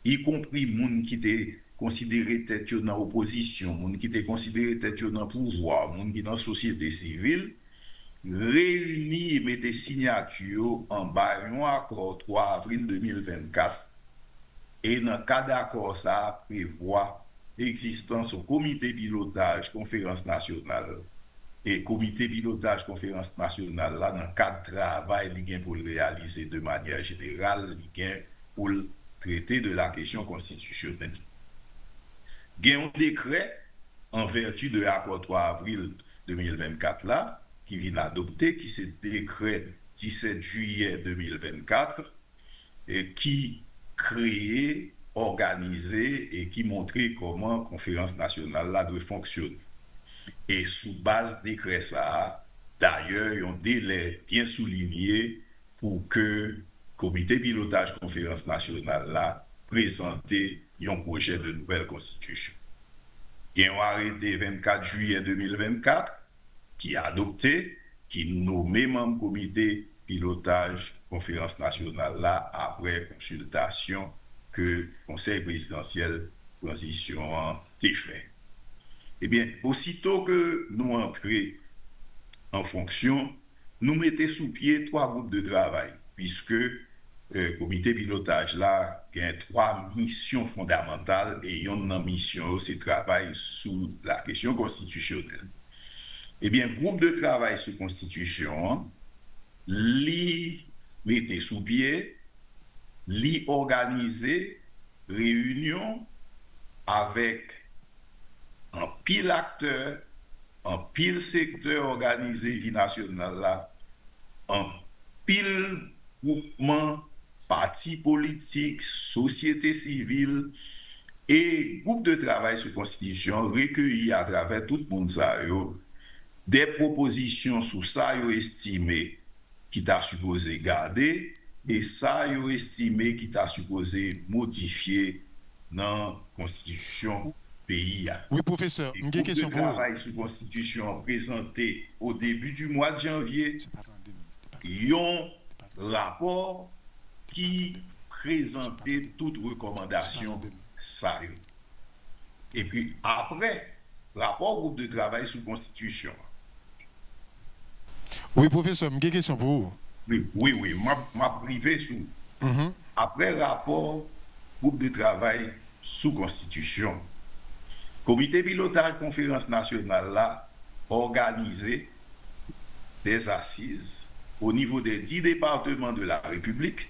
y compris les gens qui étaient considérés tête dans l'opposition, les gens qui étaient considérés tête dans le pouvoir, les gens qui étaient dans la société civile, réunis et mettaient signatures en bas un accord 3 avril 2024. Et dans le cas d'accord, ça prévoit l'existence au comité pilotage conférence nationale et comité pilotage conférence nationale là dans le cadre de travail il pour le réaliser de manière générale il pour le traiter de la question constitutionnelle. Il y a un décret en vertu de l'accord 3 avril 2024 là qui vient adopter qui c'est décret 17 juillet 2024 et qui créé, organisé et qui montrait comment la conférence nationale là doit fonctionner. Et sous base décret ça, d'ailleurs un délai bien souligné pour que le comité pilotage conférence nationale là présente un projet de nouvelle constitution. Il y a un arrêté 24 juillet 2024 qui est adopté, qui nomme membre comité pilotage conférence nationale là après consultation que le conseil présidentiel transition a fait. Eh bien, aussitôt que nous entrons en fonction, nous mettons sous pied 3 groupes de travail, puisque le comité pilotage là, il y a 3 missions fondamentales et une mission, c'est travail sur la question constitutionnelle. Eh bien, groupe de travail sur constitution, li mettez sous pied, li organiser réunion avec un pile acteur, un pile secteur organisé vie nationale là, un pile groupement, parti politique, société civile et groupe de travail sur constitution recueilli à travers tout le monde ça des propositions sur ça yo estimé qui t'a supposé garder et ça yo estimé qui t'a supposé modifier dans la constitution pays. Oui, professeur, une question pour vous. Le travail sur la constitution présenté au début du mois de janvier, il y a un rapport qui présentait toutes recommandations ça. Et puis après, rapport groupe de travail sur la constitution. Oui, professeur, une question pour vous. Oui, m'a privé sur. Après rapport groupe de travail sous constitution, comité pilotage conférence nationale là organisé des assises au niveau des 10 départements de la République,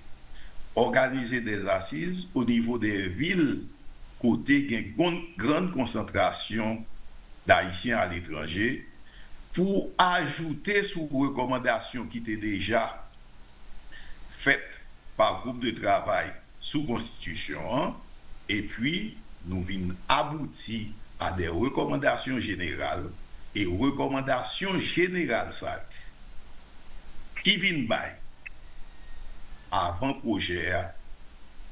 organiser des assises au niveau des villes côté une grande concentration d'Haïtiens à l'étranger pour ajouter sous recommandation qui était déjà faite par groupe de travail sous constitution et puis nous venons aboutir à des recommandations générales et recommandations générales ça qui viennent avant projet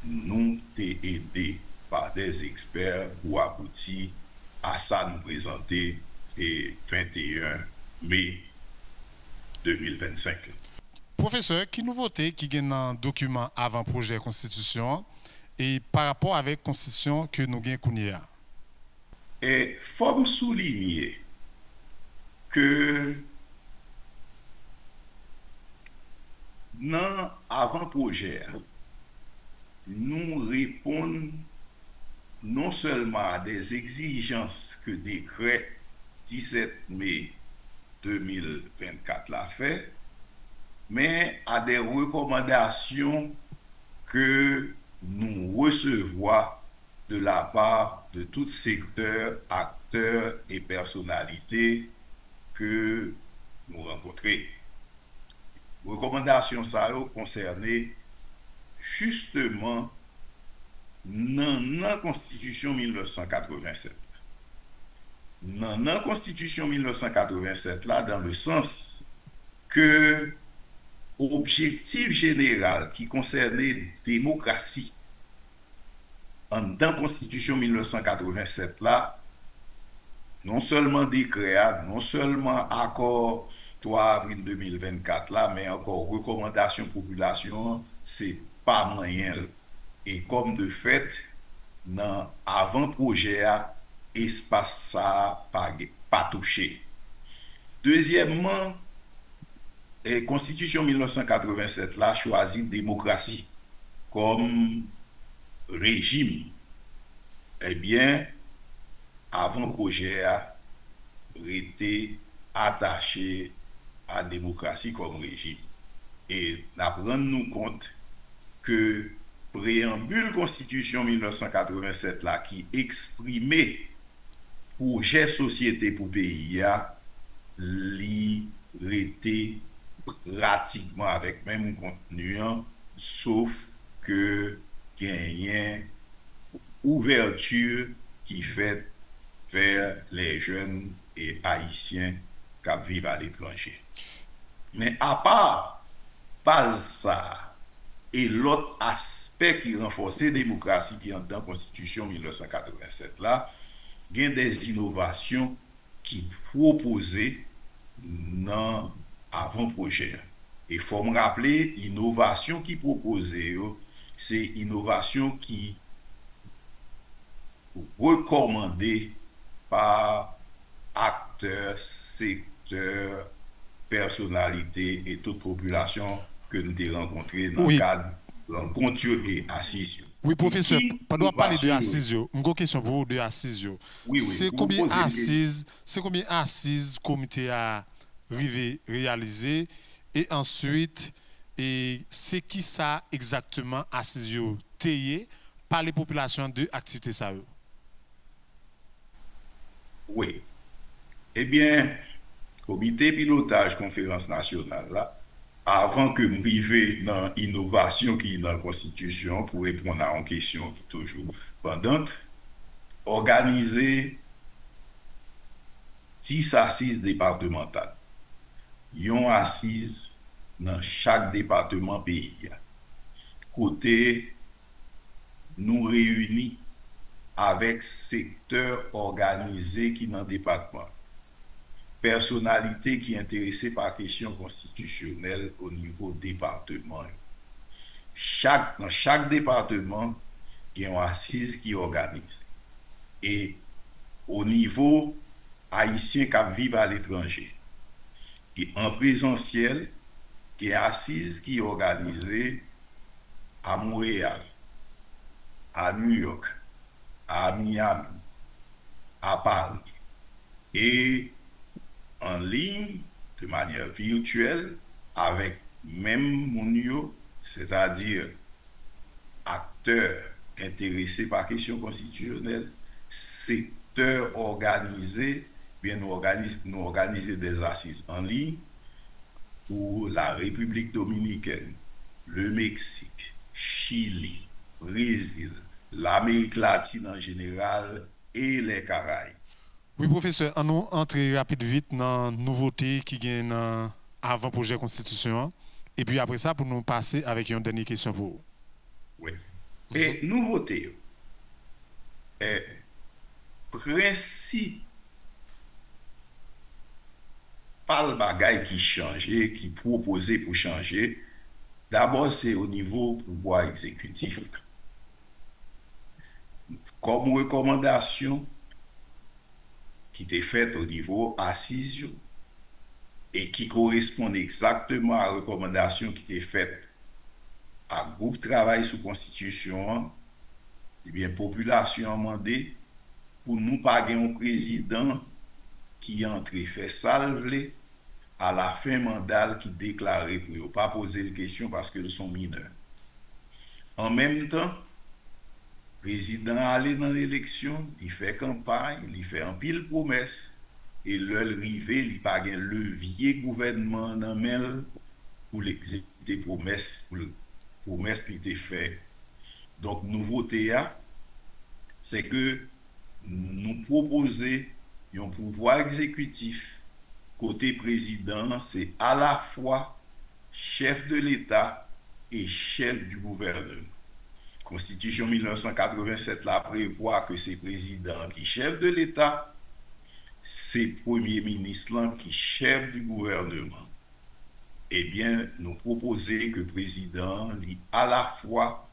nous t'ai aidé par des experts pour aboutir à ça nous présenter le 21 mai 2025. Professeur, qui nouveauté qui gagne un document avant projet constitution et par rapport avec la constitution que nous gagnons Kounia? Et faut me souligner que dans avant-projet, nous répondons non seulement à des exigences que le décret 17 mai 2024 l'a fait, mais à des recommandations que nous recevons de la part de tout secteur, acteurs et personnalités que nous rencontrons. Recommandations ça concernées justement dans la Constitution 1987. Dans la Constitution 1987 là, dans le sens que objectif général qui concernait démocratie dans la Constitution 1987 là, non seulement décret, non seulement accord 3 avril 2024 là, mais encore recommandation population, c'est pas moyen. Et comme de fait, dans avant-projet, espace ça pas touché. Deuxièmement, la Constitution 1987 là choisit démocratie comme régime. Eh bien, avant-projet a été attaché à la démocratie comme régime. Et nous compte que préambule Constitution 1987 là qui exprimait projet société pour pays a été pratiquement avec même contenu sauf que il y a une ouverture qui fait vers les jeunes et haïtiens qui vivent à l'étranger. Mais à part pas ça, et l'autre aspect qui renforce la démocratie qui est dans la Constitution 1987 là, il y a des innovations qui proposées dans avant-projet. Et il faut me rappeler, innovation qui proposée, c'est innovation qui recommandée par acteurs, secteurs, personnalités et toute population que nous avons rencontrées dans le cadre de rencontre et assises. Oui, professeur, pendant parler de assises, une question pour vous de assises. Oui, c'est combien assises comité a réalisé et ensuite c'est qui ça exactement assises taillé par les populations de activité ça. Oui. Eh bien, comité pilotage conférence nationale là, avant que nous arrivions dans l'innovation qui est dans la Constitution, pour répondre à une question qui est toujours pendante, organiser 10 assises départementales. Yon assises dans chaque département pays. Côté, nous réunis avec secteurs organisés qui dans le département. Personnalité qui est intéressée par question constitutionnelle au niveau département. Dans chaque département, il y a une assise qui organise. Et au niveau haïtien qui vivent à l'étranger, qui en présentiel, qui est assise qui est organisée à Montréal, à New York, à Miami, à Paris. Et en ligne, de manière virtuelle, avec même Mounio, c'est-à-dire acteurs intéressés par question constitutionnelle, secteurs organisés, bien nous organiser des assises en ligne pour la République dominicaine, le Mexique, Chili, Brésil, l'Amérique latine en général et les Caraïbes. Oui, professeur, on nous entre rapide vite dans la nouveauté qui gagne avant projet constitution. Et puis après ça, pour nous passer avec une dernière question pour vous. Oui. Et nouveauté est principal bagaille qui change, qui proposé pour changer. D'abord, c'est au niveau pouvoir exécutif. Comme recommandation qui était faite au niveau assise et qui correspond exactement à la recommandation qui était faite à groupe de travail sous constitution, eh bien, population a demandé pour nous pas un président qui entre fait salver à la fin mandat qui déclarait pour ne pas poser de questions parce qu'ils sont mineurs. En même temps, le président allait dans l'élection, il fait campagne, il fait un pile promesse, et l'heure arrivée, il n'y a pas de levier gouvernement dans le pour l'exécuter promesse, pour promesse qui était faite. Donc, nouveauté, c'est que nous proposons un pouvoir exécutif côté président, c'est à la fois chef de l'État et chef du gouvernement. Constitution 1987 là prévoit que c'est président qui chef de l'État, c'est premier ministre qui chef du gouvernement. Eh bien, nous proposons que le président est à la fois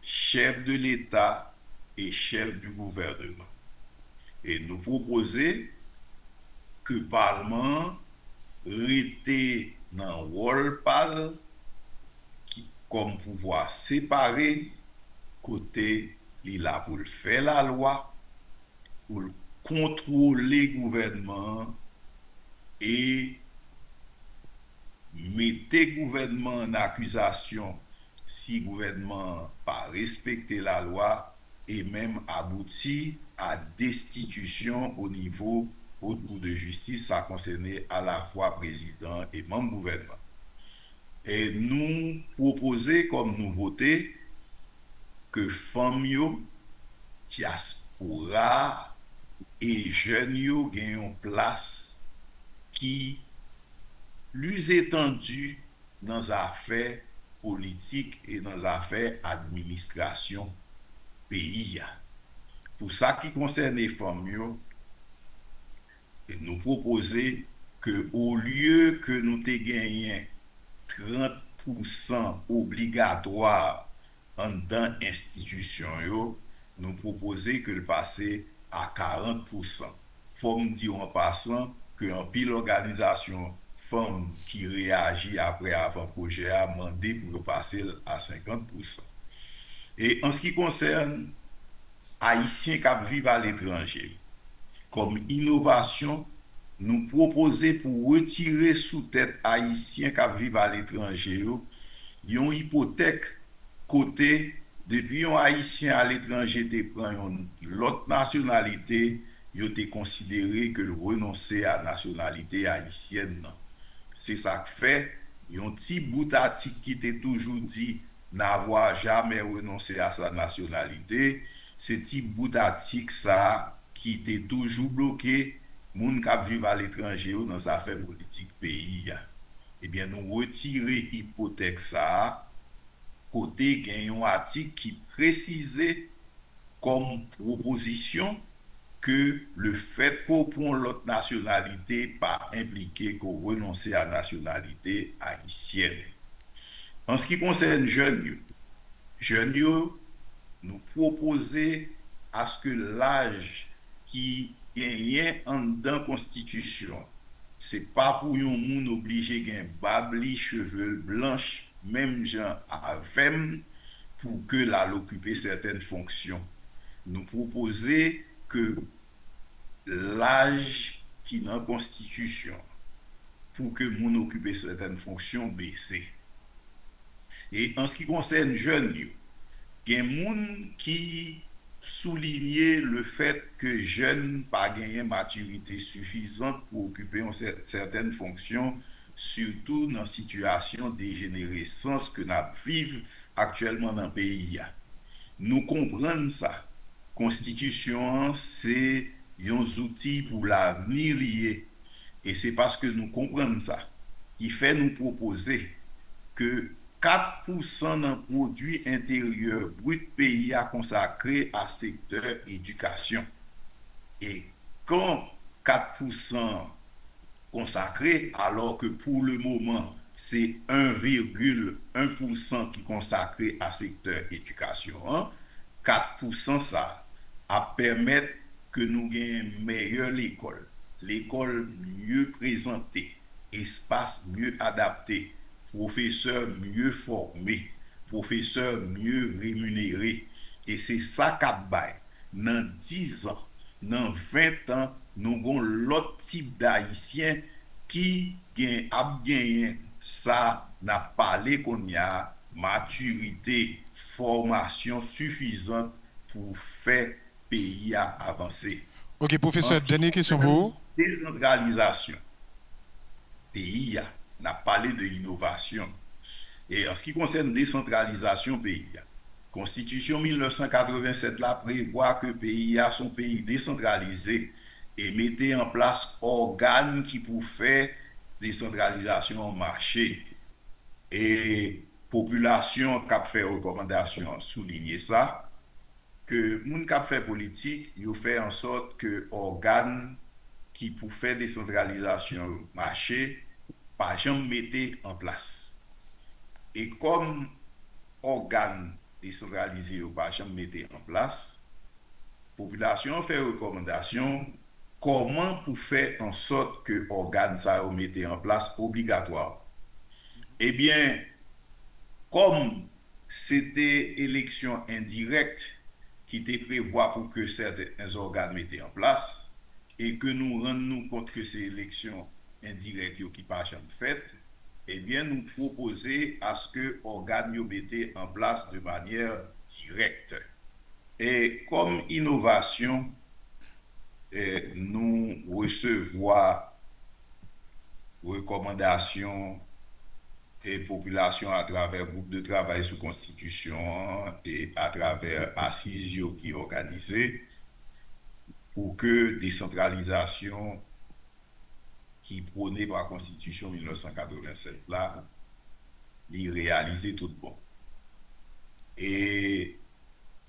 chef de l'État et chef du gouvernement. Et nous proposons que le Parlement reste dans le rôle comme pouvoir séparé côté il a pour faire la loi, pour contrôler le gouvernement et mettre le gouvernement en accusation si le gouvernement n'a pas respecté la loi et même aboutir à destitution au niveau haute cour de justice, ça concernait à la fois président et membre gouvernement. Et nous proposons comme nouveauté que femmes, diaspora et jeunes gagnent une place qui plus étendue dans les affaires politiques et dans les affaires administration pays. Pour ça qui concerne les femmes, nous proposons que au lieu que nous te gagnions 30% obligatoire dans l'institution, nous proposons que le passer à 40%. Faut me dire en passant que en pile organisation femmes qui réagit après avant-projet a demandé pour passer à 50%. Et en ce qui concerne Haïtiens qui vivent à l'étranger, comme innovation, nous proposons pour retirer sous tête Haïtiens qui vivent à l'étranger, une hypothèque côté depuis un Haïtien à l'étranger te prend l'autre nationalité, il était considéré que le renoncer à la nationalité haïtienne. C'est ça que fait, il y a un petit bout d'article qui était toujours dit n'avoir jamais renoncé à sa nationalité. Ce petit bout d'article ça qui était toujours bloqué, moun qui vivent à l'étranger dans les affaires politiques pays. Eh bien, nous retirons l'hypothèque ça, côté gagnant un article qui précisait comme proposition que le fait qu'on prend l'autre nationalité pas impliqué qu'on renonce à la nationalité haïtienne. En ce qui concerne jeunes, nous proposons à ce que l'âge qui gagne dans la Constitution, c'est pas pour un monde obligé de babli cheveux blanches, même gens avec pour que l'occuper certaines fonctions. Nous proposons que l'âge qui dans la Constitution pour que mon occuper certaines fonctions baisse. Et en ce qui concerne les jeunes, il y a des gens qui soulignent le fait que jeunes pas gagné maturité suffisante pour occuper certaines fonctions, surtout dans la situation de dégénérescence que nous vivons actuellement dans le pays. Nous comprenons ça. Constitution, c'est un outil pour l'avenir lié. Et c'est parce que nous comprenons ça qui fait nous proposer que 4% d'un produit intérieur brut pays a consacré à secteur éducation. Et quand 4% consacré, alors que pour le moment, c'est 1,1% qui est consacré à secteur éducation, 4% ça à permettre que nous ayons meilleure l'école mieux présentée, espace mieux adapté, professeurs mieux formés, professeurs mieux rémunérés. Et c'est ça qu'a bail. Dans 10 ans, dans 20 ans, nous avons l'autre type d'Haïtiens qui a gagné ça, n'a parlé qu'on y a maturité, formation suffisante pour faire pays à avancer. Ok, professeur, dernière question pour vous. Décentralisation. Pays n'a parlé de innovation. Et en ce qui concerne décentralisation pays, Constitution 1987 là prévoit que pays a son pays décentralisé et mettait en place organes qui pour faire décentralisation en marché. Et population qui a fait recommandation souligner ça que moun qui a fait politique, il fait en sorte que organes qui pour faire décentralisation marché pas jamais mettre en place. Et comme organes décentralisés ou pas jamais mettre en place, population fait recommandation comment pour faire en sorte que organes ça mette en place obligatoire. Eh bien, comme c'était élection indirecte qui était prévoit pour que certains organes mettaient en place et que nous rendons compte que ces élections indirectes qui pas jamais faites, eh bien nous proposer à ce que organes yo mettaient en place de manière directe. Et comme innovation, nous recevons recommandations et population à travers groupe de travail sous constitution et à travers assises qui organisées pour que décentralisation qui prôné par la Constitution 1987 là, il réalisait tout bon. Et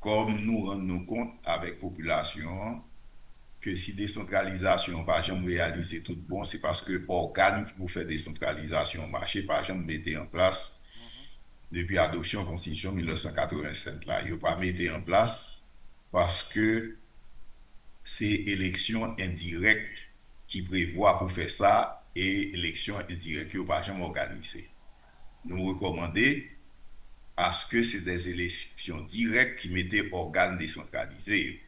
comme nous rendons compte avec la population que si décentralisation pas jamais réalisé tout bon, c'est parce que l'organe qui vous fait décentralisation marché pas jamais mettre en place depuis l'adoption de la Constitution 1987 là, il n'a pas mis en place parce que c'est élection indirecte qui prévoit pour faire ça et élection indirecte qui n'a pas jamais organisé. Nous recommandons à ce que c'est des élections directes qui mettaient organes décentralisés.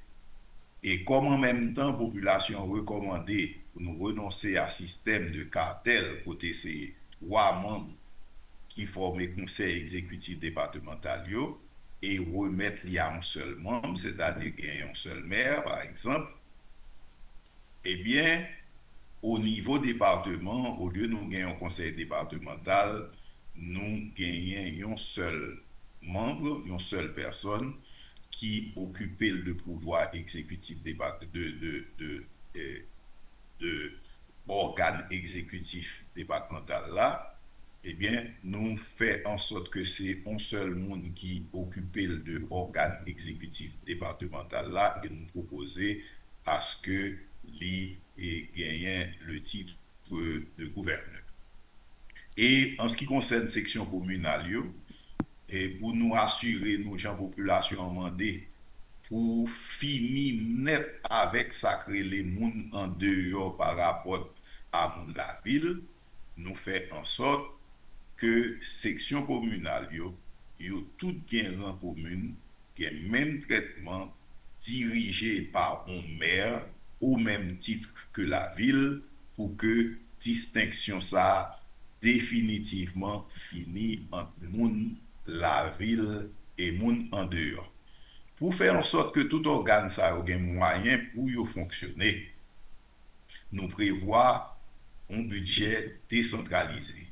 Et comme en même temps, la population recommandait pour nous renoncer à un système de cartel, côté ces 3 membres qui forment le conseil exécutif départemental et remettre l'IA un seul membre, c'est-à-dire qu'il y a un seul maire, par exemple, eh bien, au niveau département, au lieu de nous gagner un conseil départemental, nous gagnons un seul membre, une seule personne qui occupait le pouvoir exécutif de organe exécutif départemental là, eh bien, nous fait en sorte que c'est un seul monde qui occupait le organe exécutif départemental là et nous proposer à ce que lui gagne le titre de gouverneur. Et en ce qui concerne section communale, et pour nous assurer, nous, gens population demandé, pour finir net avec sacré les moun en dehors par rapport à la ville, nous fait en sorte que section communale, yo tout gen rang commune, gen même traitement dirigé par un maire au même titre que la ville pour que distinction ça définitivement fini entre moun la ville et moun en dehors. Pour faire en sorte que tout organe ça ait moyen pour y fonctionner, nous prévoyons un budget décentralisé.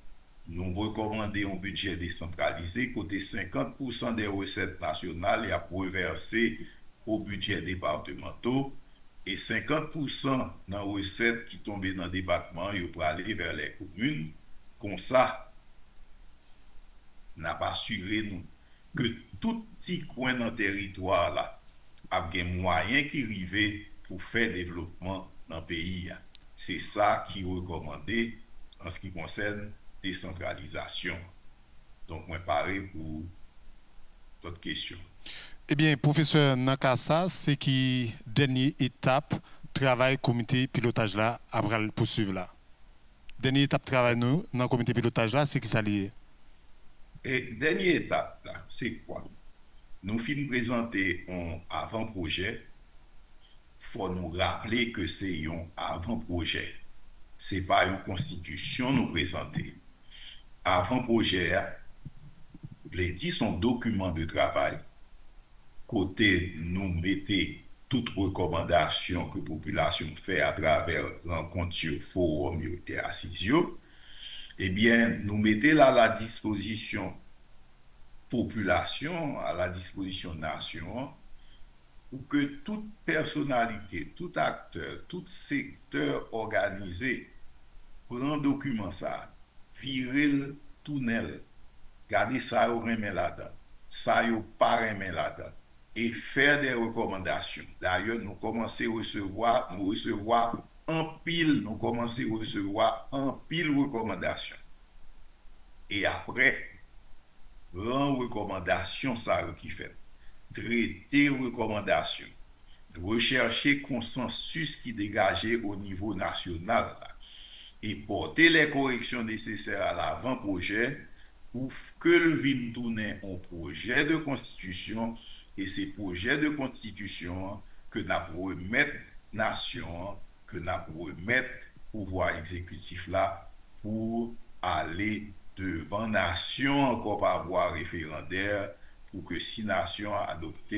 Nous recommandons un budget décentralisé côté 50% des recettes nationales et à reverser au budget départementaux et 50% dans les recettes qui tombent dans le département et pour aller vers les communes. Comme ça, n'a pas assuré nous que tout petit coin dans le territoire là a des moyens qui arrivent pour faire développement dans le pays. C'est ça qui est recommandé en ce qui concerne décentralisation. Donc, moi, pareil pour d'autres questions. Eh bien, professeur Nakassa, c'est qui dernière étape travail comité pilotage là après le poursuivre là. Dernière étape travail nous dans le comité pilotage là, c'est qui ça lié? Et dernière étape là, c'est quoi? Nous finissons présenter un avant-projet. Faut nous rappeler que c'est un avant-projet. C'est pas une constitution nous présenter. Avant-projet, les 10 sont documents de travail. Côté nous mettez toute recommandation que la population fait à travers rencontres, forum et assises, eh bien, nous mettez là à la disposition population, à la disposition nation, pour que toute personnalité, tout acteur, tout secteur organisé prend document ça, virer le tunnel, garder ça au remet là-dedans, ça au pas remet là-dedans, et faire des recommandations. D'ailleurs, nous commençons à recevoir en pile, nous commençons à recevoir en pile recommandations. Et après, rendre recommandation, ça qui fait. Traiter recommandations. Rechercher consensus qui dégageait au niveau national. Et porter les corrections nécessaires à l'avant-projet pour que le vienne tourner un projet de constitution et ces projets de constitution que nous remettre nation, que nous remettre pouvoir exécutif là pour aller devant nation encore par voie référendaire pour que si nation adopte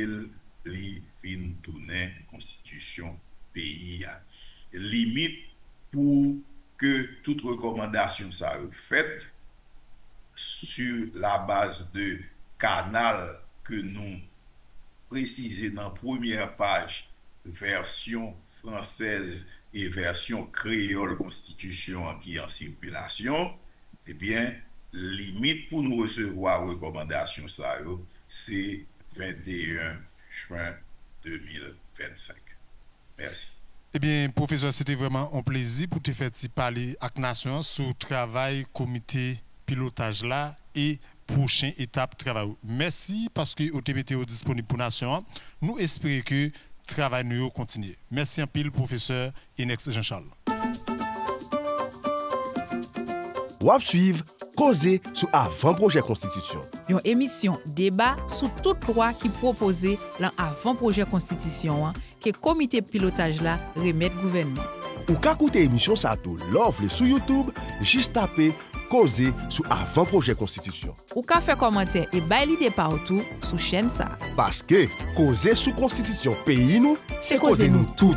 li vienne tourner constitution pays. Limite pour que toute recommandation soit faite sur la base de canal que nous précisons dans la première page version française et version créole constitution qui est en circulation, eh bien, limite pour nous recevoir recommandation ça, c'est 21 juin 2025. Merci. Eh bien, professeur, c'était vraiment un plaisir pour te faire parler avec la nation sur le travail comité pilotage là et prochaine étape travail. Merci parce que vous êtes disponible pour la nation. Nous espérons que le travail nous continue. Merci un pile, professeur Inex Jean-Charles. Wap suivre causer sur avant-projet constitution. Une émission débat sur toute loi qui proposée dans avant-projet constitution que comité pilotage là remet gouvernement. Ou ka koute émission ça tout l'offre sur YouTube, juste taper causer sur avant-projet constitution. Ou ka faire commentaire et bay l'idée partout sur chaîne ça. Parce que causer sous constitution pays nous, c'est causer nous toutes.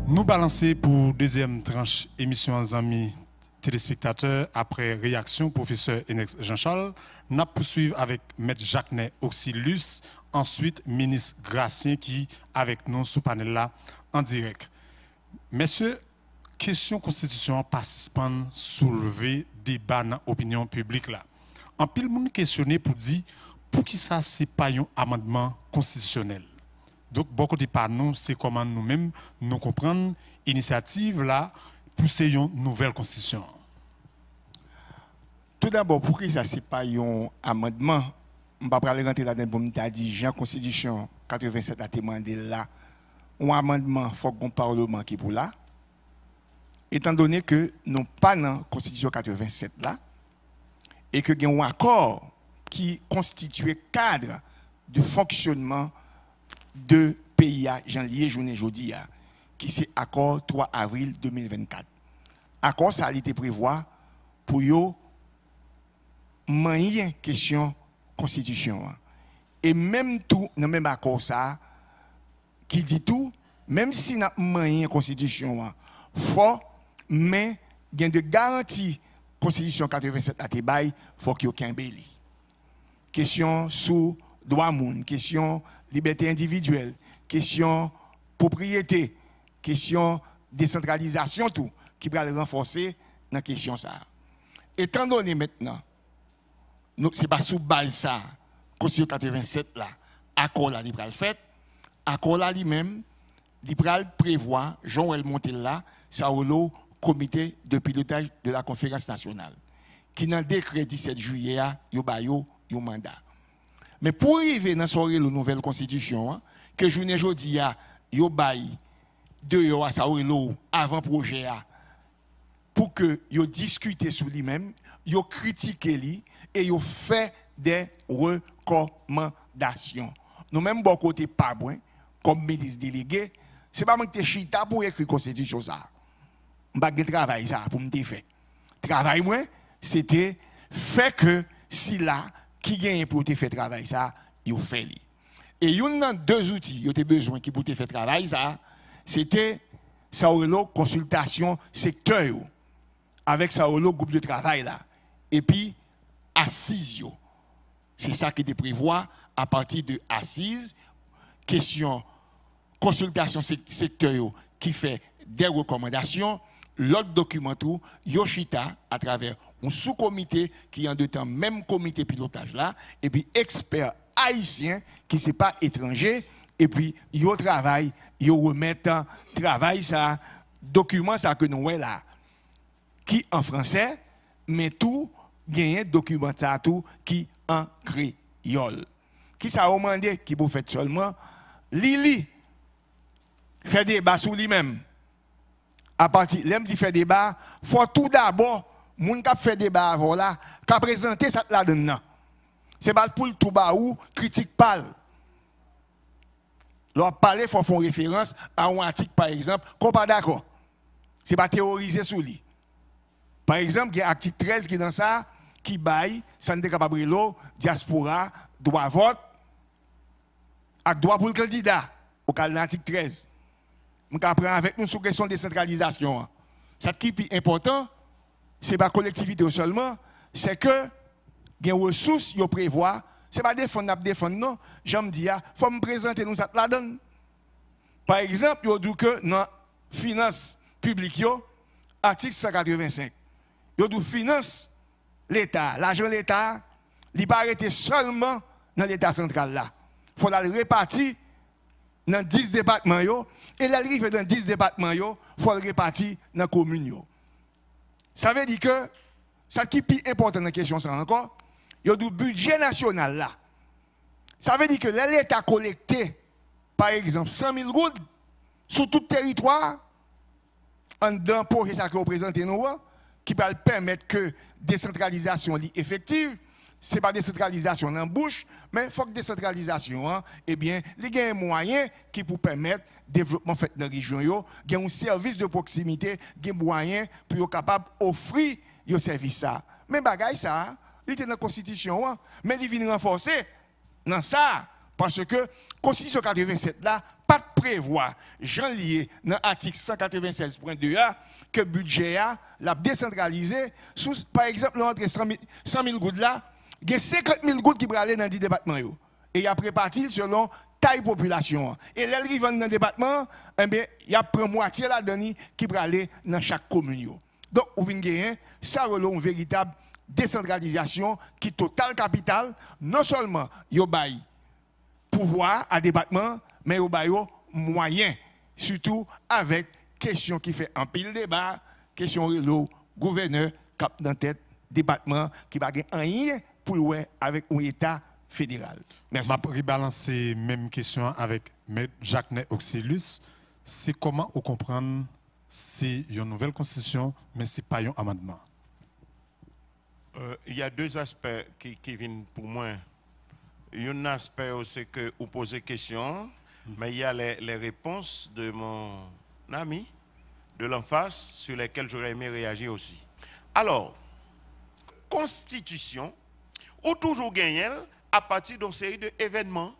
Nous balancer pour deuxième tranche émission en amis téléspectateurs après réaction professeur Inex Jean-Charles. Nous poursuivons avec Maître Jacques-Né Auxilus, ensuite ministre Gracien qui avec nous sous panel là en direct. Messieurs, question constitution participant soulever débat dans l'opinion publique là. En pile monde questionné pour dire pour qui ça c'est pas un amendement constitutionnel. Donc, beaucoup de par nous, c'est comment nous-mêmes nous comprenons l'initiative là pour une nouvelle constitution. Tout d'abord, pour que ça c'est pas un amendement, on va pas rentrer là-dedans pour me dire Jean Constitution 87 a demandé là un amendement, il faut qu'on parlement qui pour là. Étant donné que nous pas dans la Constitution 87 là et que il y a un accord qui constitue cadre de fonctionnement de pays à janvier journée jeudi qui c'est accord 3 avril 2024. Accord ça a été prévu pour yo manier question constitution et même tout dans même accord ça qui dit tout même si n'a manier constitution faut mais il y a de garantie constitution 87 à Tebaï faut qu'il y ait aucun béli. Question sous droit moun, question liberté individuelle, question propriété, question décentralisation, tout, qui va le renforcer dans la question ça. Étant donné maintenant, ce n'est pas sous base ça, Constitution 87 là, accord là, il va le faire, accord là lui-même, il va prévoir, Jean-Noël Montel là, ça au comité de pilotage de la conférence nationale, qui dans le décret 17 juillet, il y a un mandat. Mais pour arriver dans la nouvelle constitution, que je ne dis pas, yo bail de yo à sa avant projet pour que yo discute sur lui-même, yo critique lui et yo fait des recommandations. Nous même bon côté pas bon comme ministre délégué, c'est pas moi qui chita pour écrire constitution ça. M'pa gen travail ça pour me faire. Travail moi c'était fait que si là qui gagne pour te faire travail ça, il fait li. Et il y a deux outils qui ont besoin qui pour te faire travail ça, c'était ça consultation secteur avec ça groupe de travail là et puis assises. C'est ça qui est prévu à partir de assises, question consultation secteur qui fait des recommandations. L'autre document tout, Yoshita, à travers un sous-comité qui est en deux temps même comité pilotage là, et puis experts haïtiens qui ne sont pas étrangers, et puis ils travaillent, ils remettent travail ça, document ça que nous avons là, qui en français, mais tout, gagne document ça tout qui en créole. Qui ça a demandé, qui vous fait seulement, Lili, fait débat sur lui-même. À partir l'aime dit faire débat, faut tout d'abord moun qui fait débat avant là, qui présenter ça là dedans. C'est pas pour tout bas ou critique parle. Leur parler faut faire référence à un article par exemple qu'on pas d'accord. C'est pas théoriser sur lui. Par exemple, il y a l'article 13 qui est dans ça qui baille santé capable l'eau diaspora droit vote avec droit pour le candidat au cas de l'article 13. Nous apprenons avec nous sur la question de décentralisation. Ce qui est important, ce n'est pas la collectivité seulement, c'est que les ressources qu'ils prévoient, Ce n'est pas défendre, non. J'aime dire, il faut me présenter nous ça la donne. Par exemple, il dit que dans la finance publique, article 185, il dit finance l'État, l'argent de l'État, il ne pas arrêter seulement dans l'État central là. Il faut le répartir dans 10 départements, et l'arrivée dans 10 départements, il faut le répartir dans les communes. Ça veut dire que, ça qui est plus important dans la question, c'est encore, il y a du budget national là. Ça veut dire que l'État collecté, par exemple, 100 000 gouttes sur tout le territoire, en projet ça que représente nous, qui va permettre que la décentralisation soit effective. Ce n'est pas décentralisation dans la bouche, mais il faut que la décentralisation, eh bien, il y a un moyen qui peut permettre le développement fait dans la région. Il y a un service de proximité, il y a un moyen pour être capable d'offrir ce service. Mais bagay ça, il était dans la Constitution, mais il vient renforcer dans ça. Parce que la Constitution 87 là, pas de prévoir, j'en lié dans l'article 196.2 que le budget l'a décentralisé. Par exemple, entre 100 000 gouttes là, il y a 50 000 gouttes qui vont aller dans 10 départements. Et il y a préparé selon taille population. Et les qui vont dans le département, il y a près moitié là-dedans qui vont aller dans chaque commune. Donc, vous venez ça relève une véritable décentralisation qui est totale capitale. Non seulement il y a pouvoir à département, mais il y a moyen, surtout avec question qui fait un pile débat, question le gouverneur cap dans tête département qui va gagner rien pour louer avec un État fédéral. Merci. Je vais rebalancer même question avec M. Jacques Oxylus. C'est comment on comprend c'est une nouvelle constitution, mais ce n'est pas un amendement. Il y a deux aspects qui viennent pour moi. Un aspect, c'est que vous posez question, mais il y a les réponses de mon ami, de l'en face, sur lesquelles j'aurais aimé réagir aussi. Alors, constitution, ou toujours gagner à partir d'une série d'événements.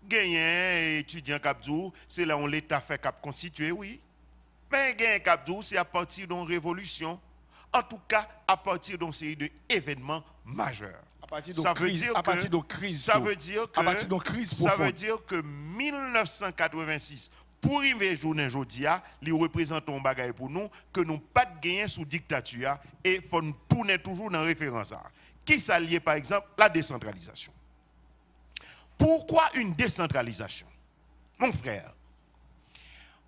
Gagner, étudiant Capdou, c'est là où l'État fait cap constitué, oui. Mais gagner Capdou, c'est à partir d'une révolution. En tout cas, à partir d'une série d'événements majeurs. Ça veut dire que 1986, pour arriver journée aujourd'hui, il représente un bagage pour nous que nous pas de gagner sous dictature et il faut nous tourner toujours dans la référence. Qui s'allie par exemple la décentralisation. Pourquoi une décentralisation? Mon frère,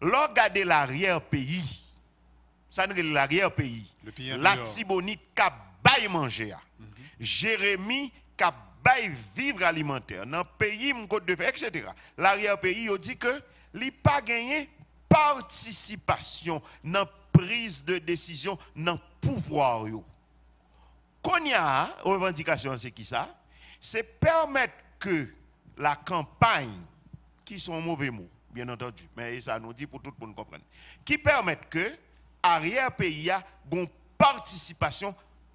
regardez l'arrière-pays. Ça n'est l'arrière-pays. La Tibonite qui a manger. Jérémie qui a vivre alimentaire. Dans le pays, Côte de Fer, etc. L'arrière-pays, il dit que il n'a pas gagné participation dans la prise de décision, dans le pouvoir. Qu'on y a, revendication, c'est qui ça? C'est permettre que la campagne, qui sont mauvais mots, bien entendu, mais ça nous dit pour tout le monde comprendre, qui permettent que l'arrière-pays a une participation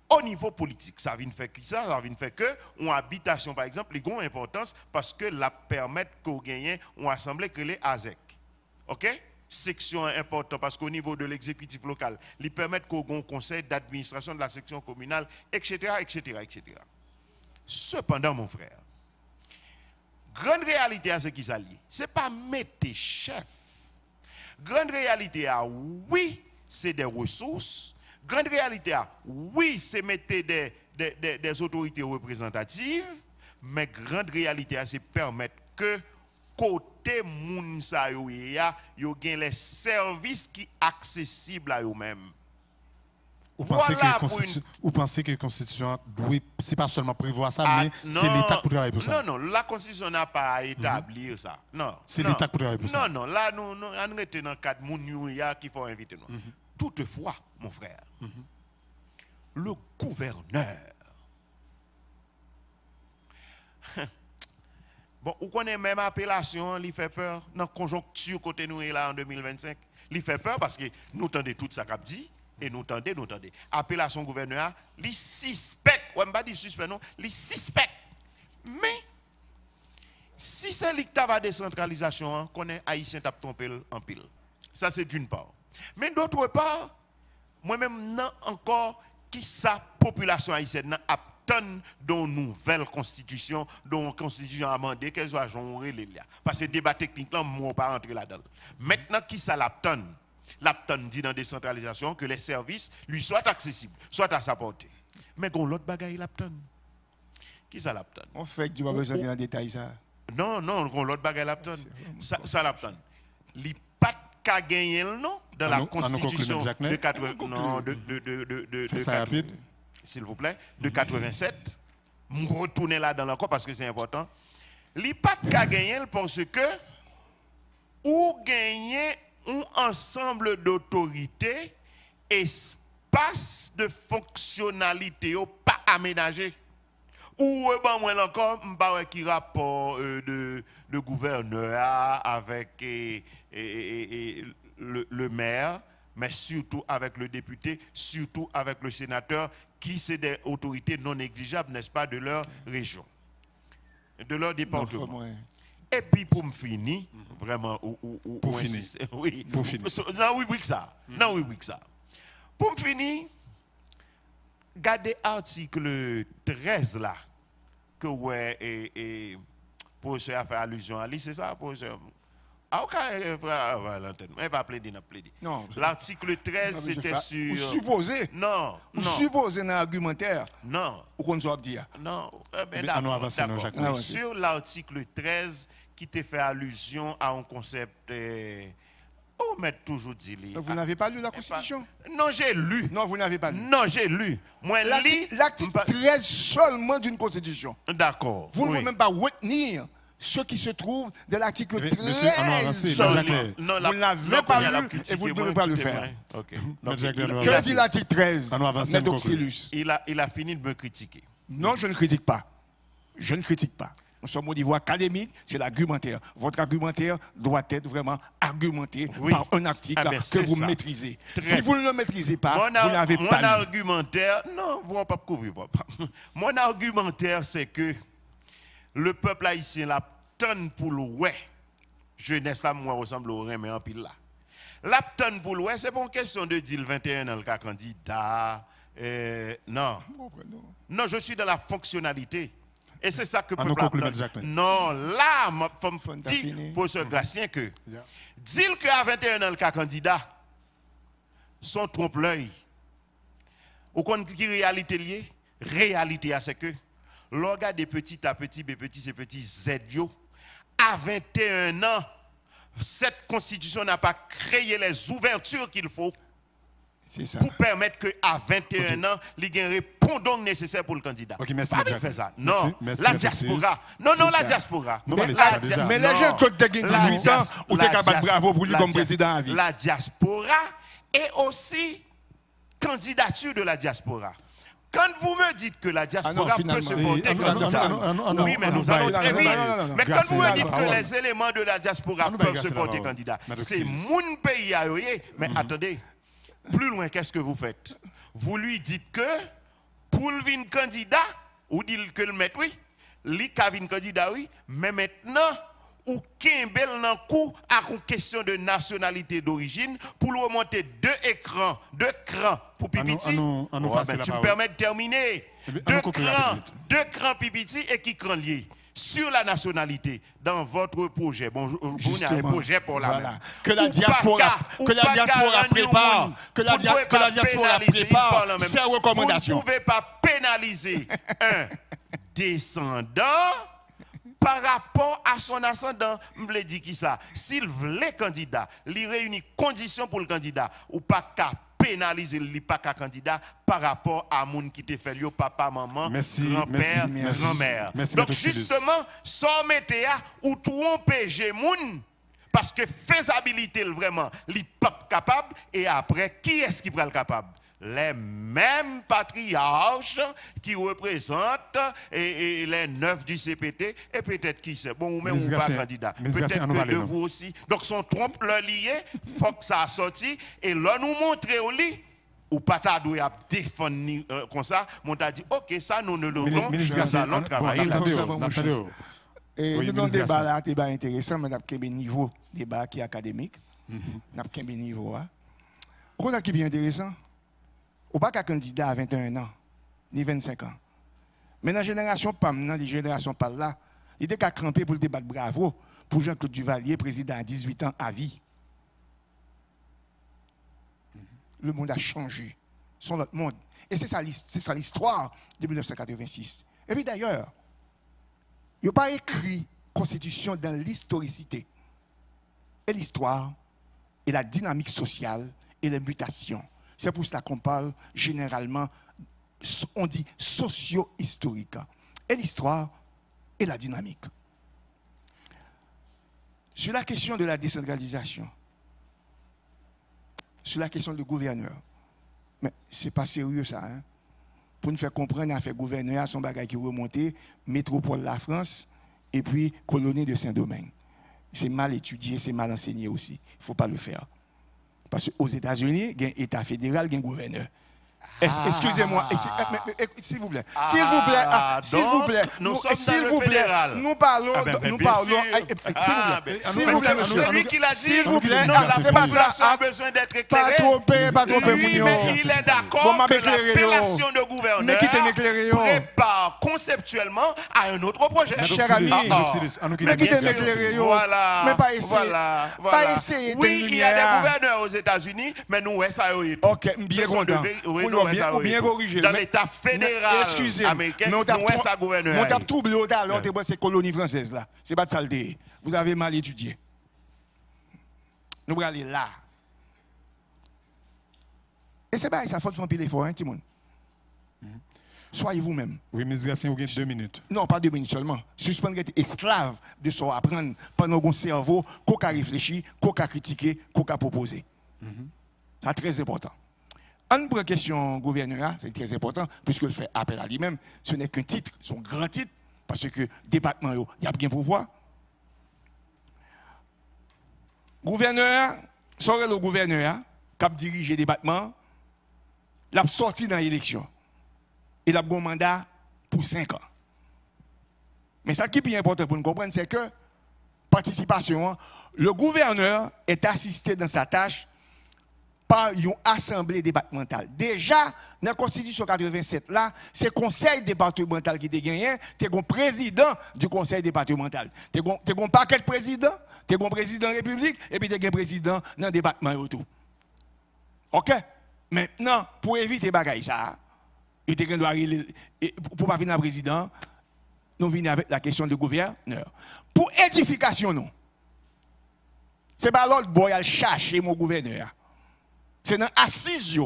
au niveau politique. Ça vient faire qui ça? Ça vient faire que une habitation, par exemple, il a une importance parce que la permet qu'on gagne une assemblée que les ASEC. OK? Section importante parce qu'au niveau de l'exécutif local, ils permettent qu'on ait un conseil d'administration de la section communale, etc., etc., etc. Cependant, mon frère, grande réalité à ce qui s'allie, ce n'est pas mettre chef. Grande réalité à oui, c'est des ressources. Grande réalité à oui, c'est mettre des autorités représentatives. Mais grande réalité à c'est permettre que côté moun sa yo gen les services qui accessibles à eux-mêmes. Vous pensez que la Constitution, c'est pas seulement prévoir ça, mais c'est l'État qui travaille pour ça? Non, la Constitution n'a pas à établir ça. Non. C'est l'État qui travaille pour ça? Non, là, nous sommes dans le cadre de qu'il faut inviter nous. Toutefois, mon frère, le gouverneur, bon, vous connaissez même appellation, il fait peur, dans la conjoncture côté nous est là en 2025, il fait peur parce que nous entendons tout ça qu'a dit. Et nous tendez. Appellation gouverneur, les suspect, ou pas dit suspect, non, les suspect. Mais, si c'est l'État va décentralisation, qu'on est haïtien tap trompé en pile. Ça, c'est d'une part. Mais d'autre part, moi-même, non encore, qui sa population haïtienne a tonne d'une nouvelle constitution, d'une constitution amendée, qu'elle soit genre parce que le débat technique, là, on ne pas rentrer là-dedans. Maintenant, qui ça l'aptonne? L'aptonne dit dans la décentralisation que les services lui soient accessibles, soient à sa portée. Mais qu'on l'autre bagaille l'aptonne. Qui ça l'aptonne? On fait que tu vas besoin dans détail ça. Non, qu'on l'autre bagaille l'aptonne. Ça l'aptonne. Il pas qu'à gagner le nom dans la constitution de 80. Non, s'il vous plaît, de 87. Je retourner là-dedans encore parce que c'est important. Il n'y a pas qu'à gagner parce que ou gagner un ensemble d'autorités, espace de fonctionnalité pas aménagé. Ou ben moi encore, m'pa qui rapport de gouverneur avec le maire, mais surtout avec le député, surtout avec le sénateur, qui sont des autorités non négligeables, n'est-ce pas, de leur région, de leur département. Et puis pour me finir, vraiment, pour finir. Oui, pour finir. Non, oui, que ça. Non, oui, que ça. Pour me finir, regardez l'article 13 là, que ouais, et professeur a fait allusion à lui, c'est ça, professeur? Ah, ok, l'antenne. Mais pas plaider, non, plaider. Non. L'article 13, c'était sur. Vous supposez. Non. Vous supposez dans l'argumentaire. Non. Ou qu'on soit dire. Non. D'accord. Sur l'article 13, qui te fait allusion à un concept. On m'a toujours dit. Vous n'avez pas lu la Constitution? Non, j'ai lu. Non, vous n'avez pas lu. Non, j'ai lu. Moi, l'article 13 seulement d'une Constitution. D'accord. Vous ne pouvez même pas retenir ce qui se trouve de l'article 13. Monsieur, vous ne l'avez pas lu et vous ne devez pas le faire. Que dit l'article 13? Il a fini de me critiquer. Non, je ne critique pas. Je ne critique pas. Nous sommes au niveau académique, c'est l'argumentaire. Votre argumentaire doit être vraiment argumenté par un article que vous maîtrisez. Si vous ne le maîtrisez pas, vous n'avez pas lu. Mon argumentaire, non, vous ne pouvez pas couvrir. Mon argumentaire, c'est que le peuple haïtien la tonne pour le ouais. Jeunesse là, moi, ressemble au rien, mais en pile là. La tonne pour le ouais, c'est pas une question de dire le 21 dans le cas candidat. Non. Non, je suis dans la fonctionnalité. Et c'est ça que le peuple a. Non, là, je me dis pour ce Gracien que dire qu'à 21 ans, le cas candidat, son trompe-l'œil. Ou qu'on qui réalité liée? Réalité, c'est que l'organe de petit à petit, ces petits Z, à 21 ans, cette constitution n'a pas créé les ouvertures qu'il faut. Pour permettre qu'à 21 ans, il y ait un répondant nécessaire pour le candidat. Ok, merci. Pas faire ça. Non, la diaspora. Non, la diaspora. Mais les gens qui ont 18 ans, ou t'es capable bravo pour lui comme président à vie. La diaspora et aussi candidature de la diaspora. Quand vous me dites que la diaspora peut se porter candidat, oui, mais nous allons très vite. Mais quand vous me dites que les éléments de la diaspora peuvent se porter candidat, c'est mon pays à eux. Mais attendez. Plus loin, qu'est-ce que vous faites? Vous lui dites que pour le vin candidat, ou dit que le maître, oui, lui qui a vin candidat, oui, mais maintenant, ou Kimbel nan coup à une question de nationalité d'origine pour le remonter deux crans pour Pipiti. Tu me permets de terminer. Deux crans Pipiti et qui crans lié. Sur la nationalité, dans votre projet, bon, vous avez un projet pour la voilà. Que la diaspora prépare, ses recommandations. Vous ne pouvez pas pénaliser un descendant par rapport à son ascendant. Je vous dit qui ça? S'il voulait candidat, il réunit conditions pour le candidat, ou pas qu'à pénaliser le pas qu'à candidat par rapport à moun qui te fait le papa, maman, grand-père, grand-mère. Donc justement, sans mettre ou tromper moun parce que faisabilité vraiment, il pas capable et après qui est-ce qui prend le capable? Les mêmes patriarches qui représentent et les 9 du CPT et peut-être qui c'est bon ou même ou pas candidat. Peut-être que de vous aussi. Donc son trompe le lié, faut que ça a sorti et là nous montrer au lit ou pas ta doué à défendre comme ça, on t'a dit OK ça nous ne le faisons ça l'autre travail là. Et nous avons débat là, débat intéressant, mais nous avons un niveau débat qui est académique. Nous avons un niveau là. Pourquoi ça qui est bien intéressant? Ou pas qu'un candidat à 21 ans, ni 25 ans. Mais dans la génération PAM, dans les générations par là, il était qu'à camper pour le débat de bravo pour Jean-Claude Duvalier, président à 18 ans à vie. Le monde a changé. C'est notre monde. Et c'est ça l'histoire de 1986. Et puis d'ailleurs, il n'y a pas écrit Constitution dans l'historicité. Et l'histoire, et la dynamique sociale, et les mutations. C'est pour cela qu'on parle généralement, on dit socio-historique. Et l'histoire et la dynamique. Sur la question de la décentralisation, sur la question du gouverneur, mais ce n'est pas sérieux ça. Hein? Pour nous faire comprendre, on a fait gouverneur, son bagage qui remontait, métropole de la France, et puis colonie de Saint-Domingue. C'est mal étudié, c'est mal enseigné aussi. Il ne faut pas le faire. Parce qu'aux États-Unis, il y a un État fédéral, il y a un gouverneur. Excusez-moi, s'il vous plaît. S'il vous plaît, s'il vous plaît. Nous sommes dans le fédéral. Nous parlons. S'il vous plaît, monsieur. Celui qui l'a dit, s'il vous plaît, la c'est pas ça. population a besoin d'être éclairée. Pas trompé, Oui, mais il est d'accord que l'appellation de gouverneur prépare conceptuellement à un autre projet. Cher ami, mais quittez m'éclairer. Voilà. Mais pas essayer. Pas essayer. Oui, il y a des gouverneurs aux États-Unis, mais nous, ça y est. Ok, bien content. Ou bien corriger. Dans l'État fédéral américain, nous ça gouverneur. On tape troublé au talent, c'est colonie française là. C'est pas de saleté. Vous avez mal étudié. Nous allons aller là. Et c'est pas ça, faut faire pile effort, hein, Timon. Soyez vous-même. Oui, mais Gatien, vous avez 2 minutes. Non, pas 2 minutes seulement. Suspendre être esclave de son apprendre pendant qu'on cerveau, qu'on a réfléchi, qu'on a critiqué, qu'on a proposé. C'est très important. En pour la question gouverneur, c'est très important, puisqu'il fait appel à lui-même. Ce n'est qu'un titre, son grand titre, parce que le département, il y a bien pouvoir. Gouverneur, serait le gouverneur qui a dirigé le département, il a sorti dans l'élection. Il a un mandat pour 5 ans. Mais ce qui est bien important pour nous comprendre, c'est que participation, le gouverneur est assisté dans sa tâche par une assemblée départementale. Déjà, dans la Constitution 87, là, c'est le conseil départemental qui a gagné, c'est le président du conseil départemental. Tu as un paquet de présidents, tu as un président de la République, et puis tu as un président dans le département et tout. OK? Maintenant, pour éviter bagaille ça, pour ne pas venir à président, nous venons avec la question du gouverneur. Pour édification, non. Ce n'est pas l'autre boy à chercher mon gouverneur. C'est dans l'assise,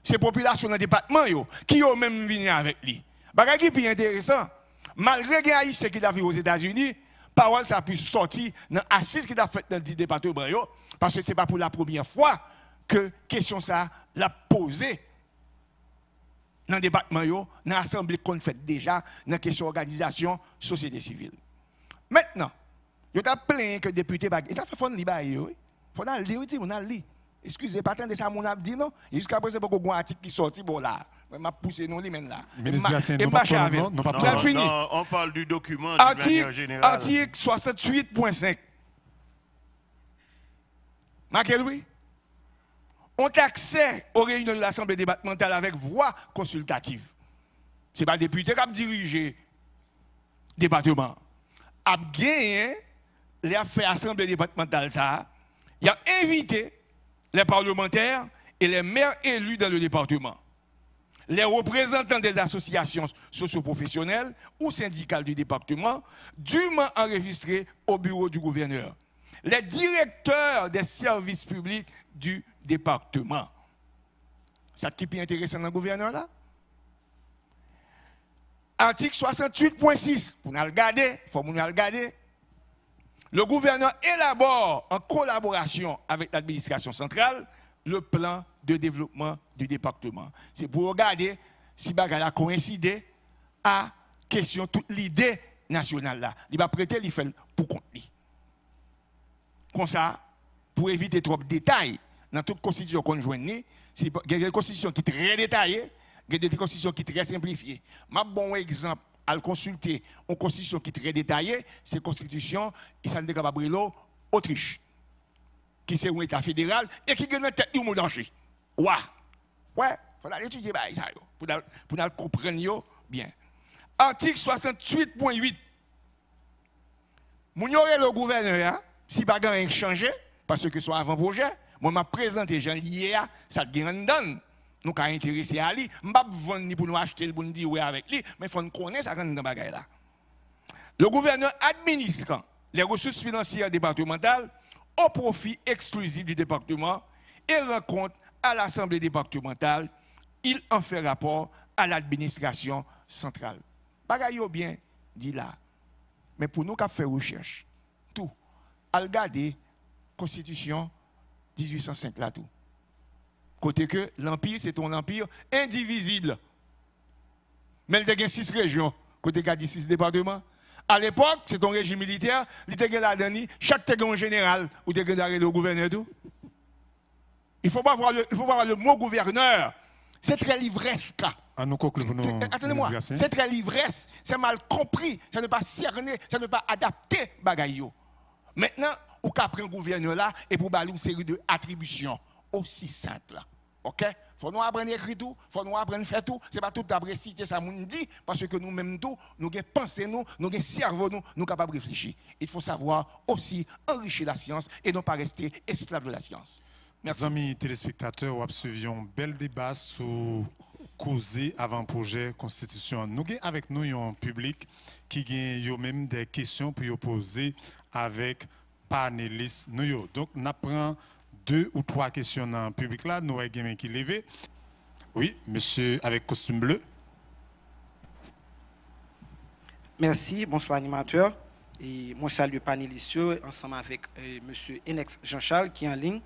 c'est la population dans le département qui ont même venu avec lui. Bagay qui est plus intéressant, malgré les haïtiens qui a vu aux États-Unis, parole ça a pu sortir dans l'assise qui a fait dans le département, parce que ce n'est pas pour la première fois que question ça l'a posée dans le département, dans l'assemblée qu'on fait déjà, dans la question organisation, société civile. Maintenant, il y a plein que députés, et ça fait fond de l'IBA, il faut le lire, on a le lire. Excusez, pas tant de ça, mon a dit non. Jusqu'à présent, il y a un article qui sorti, bon là. Je vais pousser nous, les là. On parle du document de manière générale. Article 68.5. Marquez oui. On a accès aux réunions de l'Assemblée départementale avec voix consultative. Ce n'est pas le député qui a dirigé le département. Il a gagné, il a fait l'Assemblée départementale, ça. Il a invité les parlementaires et les maires élus dans le département, les représentants des associations socio-professionnelles ou syndicales du département, dûment enregistrés au bureau du gouverneur, les directeurs des services publics du département. Ça qui est intéressant dans le gouverneur là? Article 68.6, pour nous regarder, il faut nous regarder. Le gouverneur élabore en collaboration avec l'administration centrale le plan de développement du département. C'est pour regarder si bagala coïncide à question toute l'idée nationale là. Il va prêter, il fait pour compte. Comme ça, pour éviter trop de détails dans toute constitution qu'on joint, il y a des constitutions qui sont très détaillées, il y a des constitutions qui sont très simplifiées. Un bon exemple à le consulter une constitution qui est très détaillée, c'est la constitution Isabelle Cababrilo, Autriche, qui c'est un État fédéral et qui gagne tête du monde entier. Ouais, il faut l'étudier ça pour nous comprendre bien. article 68.8. Moun yoré le gouverneur, si pas rien changé, parce que soit avant-projet, moi m'a présenté Jean hier, ça te gagne donne. Nous sommes intéressés à lui. Je ne vais pas vendre ni pour nous acheter, pour nous dire oui avec lui, mais il faut nous connaître ça dans bagaille là. Le gouverneur administre les ressources financières départementales au profit exclusif du département et rend compte à l'Assemblée départementale. Il en fait rapport à l'administration centrale. Bagaille bien dit là. Mais pour nous qui fait recherche, tout, à regarder Constitution 1805 là tout. Côté que l'empire, c'est un empire indivisible. Mais il y a 6 régions, côté qu'il y a 6 départements. À l'époque, c'est un régime militaire, il y a la dernière, chaque tégon général, ou il y a le gouverneur tout. Il faut voir le mot gouverneur. C'est très livresque. Attendez-moi, c'est très livresse, c'est mal compris, ça ne pas cerner, ça ne pas adapter bagaille. Maintenant, on peut prendre un gouverneur là et pour baler une série d'attributions aussi simples. OK? Faut nous apprendre à écrire tout, faut nous apprendre à faire tout. C'est pas tout d'après citer ça nous dit parce que nous-mêmes tout, nous avons pensé nous avons cerveau nous sommes capables de réfléchir. Il faut savoir aussi enrichir la science et non pas rester esclave de la science. Merci. Amis téléspectateurs, nous suivions un bel débat sur causer avant-projet constitution. Nous avons avec nous un public qui a même des questions pour poser avec panélistes. Donc, nous prenons 2 ou 3 questions dans le public là. Nous avons un qui levé. Oui, monsieur avec costume bleu. Merci, bonsoir animateur. Et moi, salue panélistes ensemble avec monsieur Enex Jean-Charles qui est en ligne.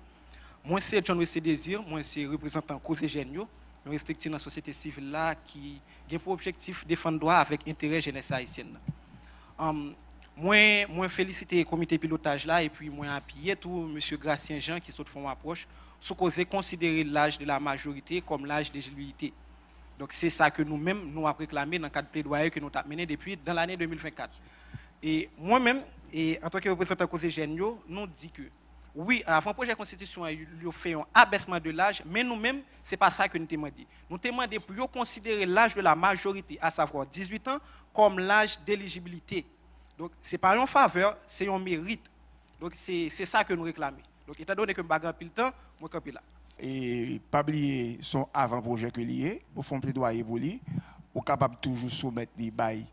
Moi, c'est John Wessé Désir, moi, c'est représentant Cause Génio, nous respectons la société civile là qui a pour objectif de défendre droit avec intérêt jeunesse haïtienne. Moi, féliciter le comité pilotage là et puis moi, appuyer tout M. Gracien Jean qui saute font approche sur cause considérer l'âge de la majorité comme l'âge d'éligibilité. Donc, c'est ça que nous-mêmes, nous avons réclamé dans le cadre de plaidoyer que nous avons mené depuis dans l'année 2024. Et moi-même, en tant que représentant Cause Génio, nous disons que oui, avant le projet de constitution, il a fait un abaissement de l'âge, mais nous-mêmes, ce n'est pas ça que nous demandons. Nous demandons pour considérer l'âge de la majorité, à savoir 18 ans, comme l'âge d'éligibilité. Donc, ce n'est pas une faveur, c'est un mérite. Donc, c'est ça que nous réclamons. Donc, étant donné que je n'ai plus le temps, je suis là. Et pas oublier son avant-projet que lié, au fond plaidoyer pour lui, ou capable toujours soumettre les bails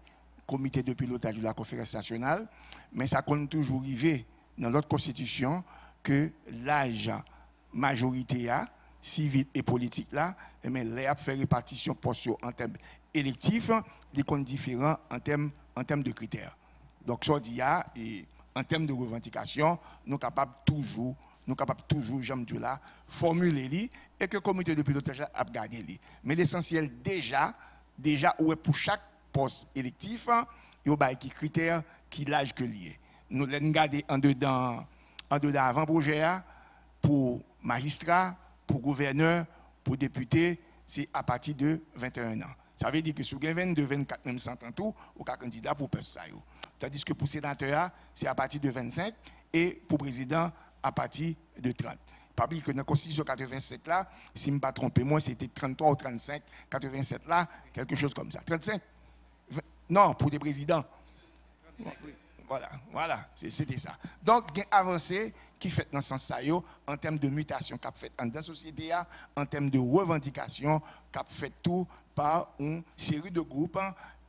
comité de pilotage de la conférence nationale, mais ça compte toujours arriver dans notre constitution que l'âge majorité civil et politique là, mais les a fait répartition poste en termes électifs, des comptes différents en termes de critères. Donc ça dit et en termes de revendication, nous capables toujours j'aime dire là formuler li et que le comité de pilotage a gardé li. Mais l'essentiel déjà où pour chaque poste électif, il y a des critères qui l'âge que lié. Nous l'avons gardé en dedans avant-projet pour magistrats, pour gouverneurs, pour députés, c'est à partir de 21 ans. Ça veut dire que sur 22, 24, même 100 ans tout, ou qu'un candidat pour poste ça. Tandis que pour sénateur, c'est à partir de 25 et pour président, à partir de 30. Pas oublier que dans la Constitution 87 là, si je ne me pas trompé, moi c'était 33 ou 35, 87 là, quelque chose comme ça. 35 non, pour des présidents. Voilà, c'était ça. Donc, il y a avancé qui fait dans ce sens en termes de mutation qu'a fait dans la société, en termes de revendication qu'a fait tout par une série de groupes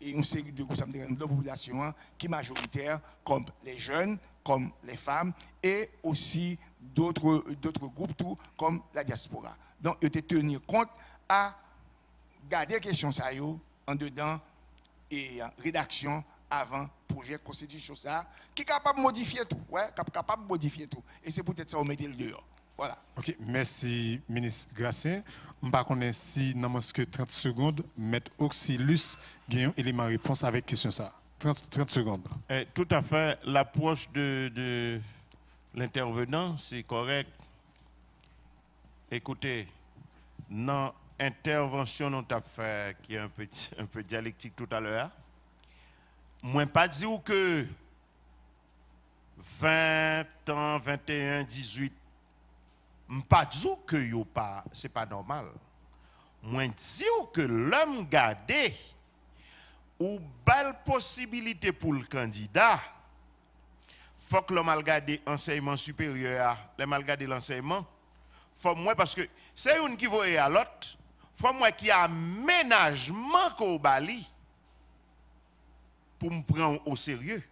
et une série de groupes de population qui majoritaires comme les jeunes, comme les femmes et aussi d'autres groupes tout comme la diaspora. Donc, il faut tenir compte à garder la question ça en dedans et rédaction avant projet constitution ça qui est capable de modifier tout capable de modifier tout et c'est peut-être ça on met le dehors voilà. OK, merci ministre Gracien. Je ne sais pas si dans moins que 30 secondes maître Oxylus gagne un élément réponse avec question ça 30 secondes. Tout à fait, l'approche de l'intervenant c'est correct. Écoutez, dans intervention nous avons fait qui est un peu dialectique tout à l'heure. Moi, pas dire que 20 ans, 21, 18, pas dire que ce n'est pas normal. Moi, dire que l'homme gardé ou belle possibilité pour le candidat, faut que le mal garder enseignement supérieur, le mal garder l'enseignement, faut moi parce que c'est une qui voit à l'autre, faut moi qui a aménagement qu'au bali pour me prendre au sérieux.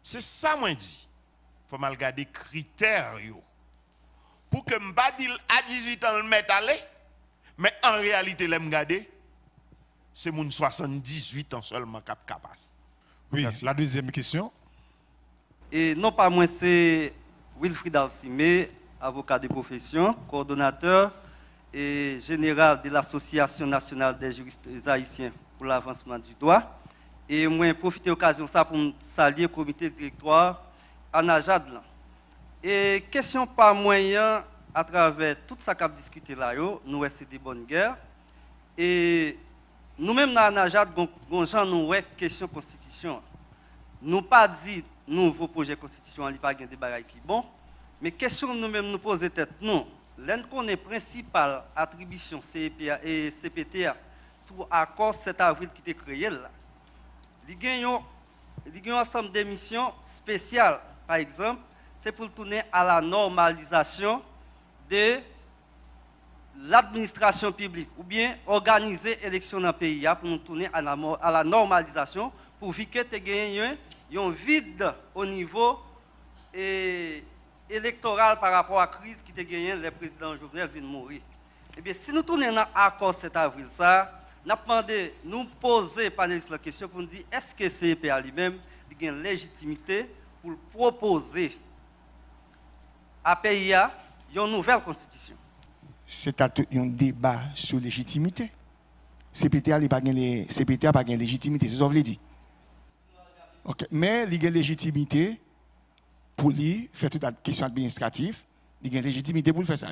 C'est ça moi dit. Faut mal garder critères yo. Pour que m'pa dit à 18 ans le mettre aller, mais en réalité l'aime garder c'est mon 78 ans seulement capable. Oui, merci. La deuxième question. Et non pas moi, c'est Wilfried Alcimé, avocat de profession, coordonnateur et général de l'Association nationale des juristes haïtiens pour l'avancement du droit. Et moi, profiter de l'occasion ça pour saluer le comité directoire Anajad. Et question par moyen, à travers tout ça qu'on a discuté là, nous, c'est des bonnes guerres. Et nous-mêmes, dans Anajad, nous avons question constitution. Nous pas dit nouveau projet de constitution, il n'y a pas de débat qui bon, mais question nous-mêmes nous poser tête, non. L'un qu'on est principal attribution CEPA et CPTA sous accord 7 avril qui était créé là. Il y a un ensemble d'émissions spéciales, par exemple, c'est pour tourner à la normalisation de l'administration publique, ou bien organiser l'élection dans le pays pour nous tourner à la normalisation, pour que tu aies un vide au niveau électoral par rapport à la crise qui a gagné, le président Jovenel vient de mourir. Eh bien, si nous tournons dans l'accord 7 avril, ça, nous avons demandé, nous poser panélistes la question pour nous dire est-ce que le CEPA lui-même a une légitimité pour proposer à pays une nouvelle constitution. C'est un débat sur légitimité. CPTA n'a pas de légitimité, c'est ce que je dit. Okay. Mais il y a une légitimité pour lui faire toute la question administrative. Il y a une légitimité pour lui faire ça.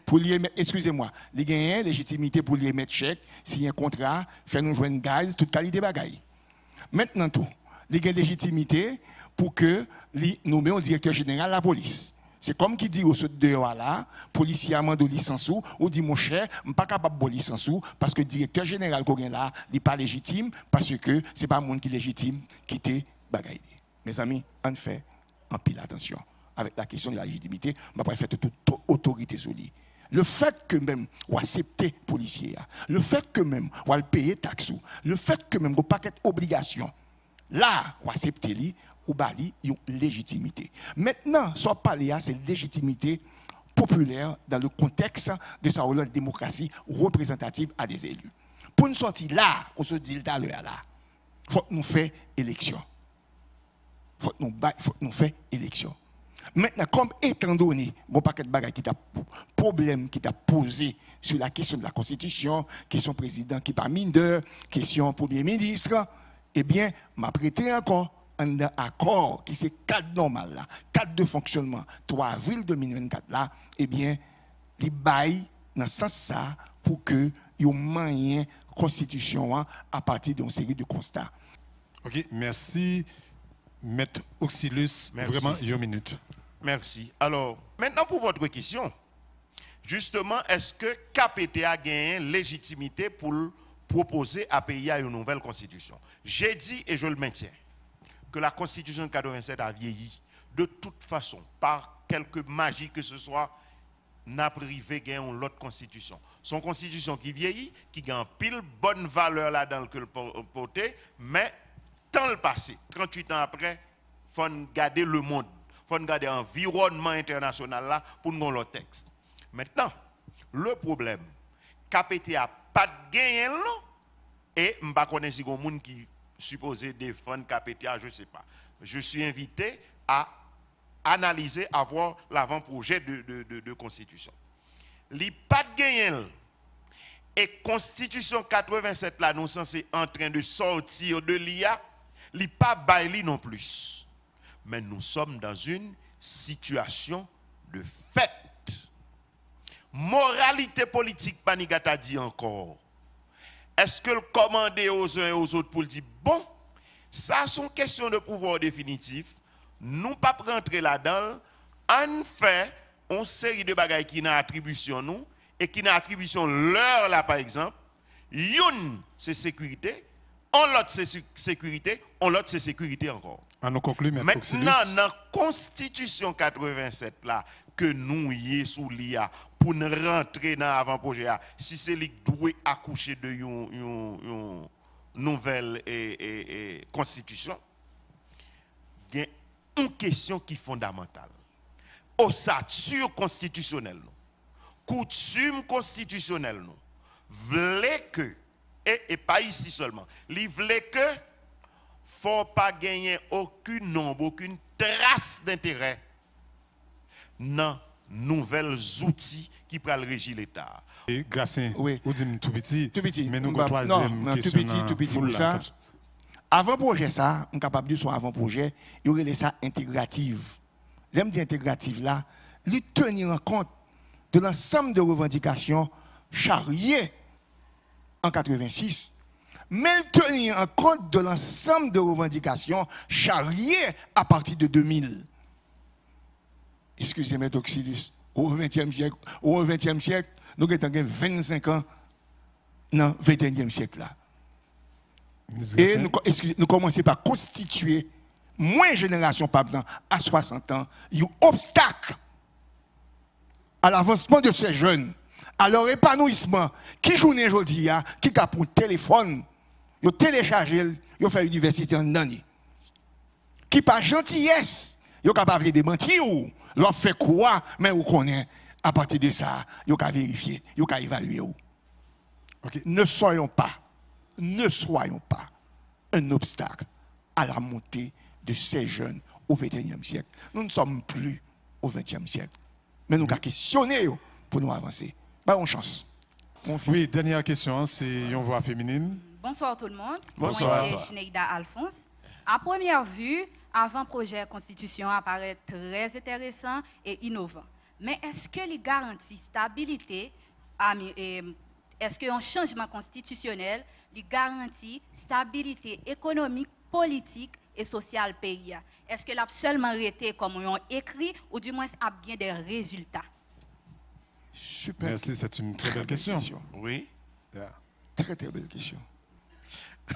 Pour lui, excusez-moi, il y a une légitimité pour lui mettre chèque, signer un contrat, faire nous jouer une gaz, toute qualité de bagaille. Maintenant tout, il y a une légitimité pour que nous mettions un directeur général de la police. C'est comme qui dit au sud de là, policier a demandé licence ou dit mon cher, je ne suis pas capable de licence parce que le directeur général qu'on a là, il n'est pas légitime parce que ce n'est pas le monde qui est légitime qui te bagaille. Mes amis, on fait en pile attention avec la question de la légitimité, on va faire toute autorité sur lui. Le fait que même on accepter policier, le fait que même on payer taxe, le fait que même on paquet obligation, là on accepter lui ou bali une légitimité. Maintenant, ce qu'on parle là, c'est légitimité populaire dans le contexte de sa démocratie représentative à des élus. Pour nous sortir là, on se dit tout à l'heure là, il faut que nous fassions élection. Il faut que nous fassions élection. Maintenant, comme étant donné, bon paquet de bagages qui t'a problème qui t'a posé sur la question de la Constitution, question président qui pas mineur, question premier ministre, eh bien, m'a prêté encore un accord qui c'est cadre normal là, cadre de fonctionnement 3 avril 2024 là, eh bien, il baille dans ce sens ça pour que il y ait moyen constitution à partir d'une série de constats. OK, merci Maître Oxylus, vraiment une minute. Merci. Alors, maintenant pour votre question. Justement, est-ce que KPT a gagné légitimité pour proposer à pays une nouvelle constitution? J'ai dit et je le maintiens que la constitution de 87 a vieilli de toute façon, par quelque magie que ce soit, n'a privé gagne l'autre constitution. Son constitution qui vieillit, qui gagne pile bonne valeur là-dedans que le porter, mais tant le passé, 38 ans après, il faut garder le monde, il faut garder l'environnement international là pour nous le texte. Maintenant, le problème, KPT a pas de gain et je ne sais pas si il y a des gens qui supposé défendre KPTA, je ne sais pas. Je suis invité à analyser, à voir l'avant-projet de constitution. Il n'y a pas de gain. Et constitution 87, là, nous sommes en train de sortir de l'IA, il n'y a pas baili non plus. Mais nous sommes dans une situation de fait. Moralité politique, Panigata dit encore. Est-ce que le commander aux uns et aux autres pour le dire, bon, ça sont questions de pouvoir définitif, nous ne pas rentrer là-dedans, on fait une série de bagages qui n'ont attribution nous, et qui n'ont attribution leur là par exemple, une c'est sécurité, On l'autre c'est sécurité, on l'autre c'est sécurité encore. nous conclut, maintenant, dans la Constitution 87 là, que nous y sous l'IA pour nous rentrer dans l'avant-projet, si c'est lui qui doit accoucher de une nouvelle constitution, il y a une question qui est fondamentale. Ossature constitutionnelle, coutume constitutionnelle, voulait que, et pas ici seulement, il voulait que, faut pas gagner aucun nombre, aucune trace d'intérêt dans nouvelles outils qui pourraient régir l'État. Et Gracien, oui. Vous dites tout petit, mais nous avons troisième question. Tout petit pour ça. Avant projet ça, on est capable de dire son avant projet, il y aurait ça intégrative. J'aime dire intégrative là, lui tenir en compte de l'ensemble de revendications charriées en 86, mais tenir en compte de l'ensemble de revendications charriées à partir de 2000. Excusez-moi, Toxidus, au XXe siècle, nous avons 25 ans dans le XXIe siècle là. Et nous commençons par constituer, moins génération par exemple, à 60 ans, un obstacle à l'avancement de ces jeunes, à leur épanouissement, qui journée aujourd'hui, qui a pour téléphone, ils téléchargé, ils fait université en année. Qui par gentillesse, ils sont capables de démentir ou leur fait quoi, mais vous connaissez, à partir de ça, ils sont vérifier, ils sont évaluer. Okay. Ne soyons pas un obstacle à la montée de ces jeunes au XXIe siècle. Nous ne sommes plus au XXe siècle. Mais nous avons questionné pour nous avancer. Bonne chance. Oui, dernière question, c'est une voix féminine. Bonsoir tout le monde. Bonsoir. Moi, c'est Shineida Alphonse. À première vue, avant-projet Constitution apparaît très intéressant et innovant. Mais est-ce que les garanties stabilité, est-ce qu'un changement constitutionnel les garantit stabilité économique, politique et sociale pays? Est-ce que l'a seulement été comme on a écrit ou du moins a bien des résultats? Super. Merci, c'est une très belle question. Oui. Yeah. Très très belle question.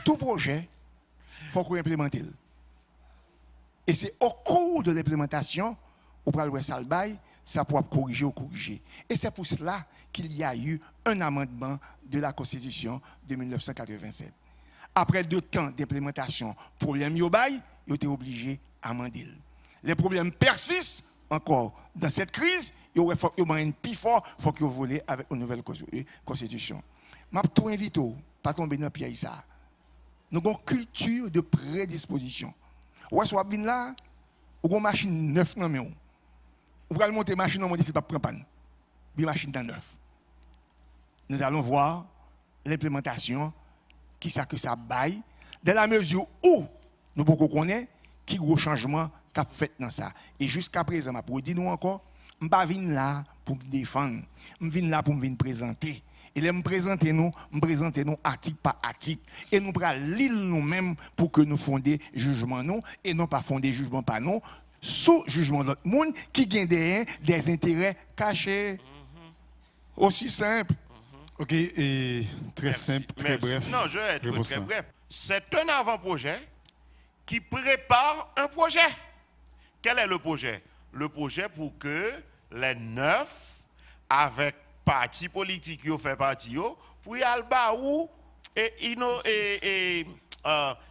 Tout projet, il faut qu'on implémente. Et c'est au cours de l'implémentation, on prend le salbaï, ça pourra corriger ou corriger. Et c'est pour cela qu'il y a eu un amendement de la Constitution de 1987. Après 2 temps d'implémentation, problème yobaï, ils ont été obligés d'amender. Les problèmes persistent encore dans cette crise. Il faut qu'ils soient plus fort, il faut qu'ils volent avec une nouvelle Constitution. Je vais inviter, pas tomber dans le piège ça. Nous avons une culture de prédisposition. Ou est-ce que là, ou une machine neuve dans le vous allez monter machine, on dit c'est pas prendre panne. Une machine dans neuf. Nous allons voir l'implémentation, qui ça que ça baille, dans la mesure où nous pouvons connaître qui gros changement qu'a fait dans ça. Et jusqu'à présent, pour dire nous encore, je ne suis pas venu là pour me défendre, je viens là pour me présenter. Et là, me présenter nous article par article. Et nous prenons l'île nous-mêmes pour que nous fondions jugement nous, et non pas fonder jugement par nous, sous jugement de l'autre monde qui gagne des intérêts cachés. Aussi simple. Ok, et très simple, très bref. Non, je vais être très bref. C'est un avant-projet qui prépare un projet. Quel est le projet? Le projet pour que les 9, avec partis politiques qui ont fait partie, pour y aller où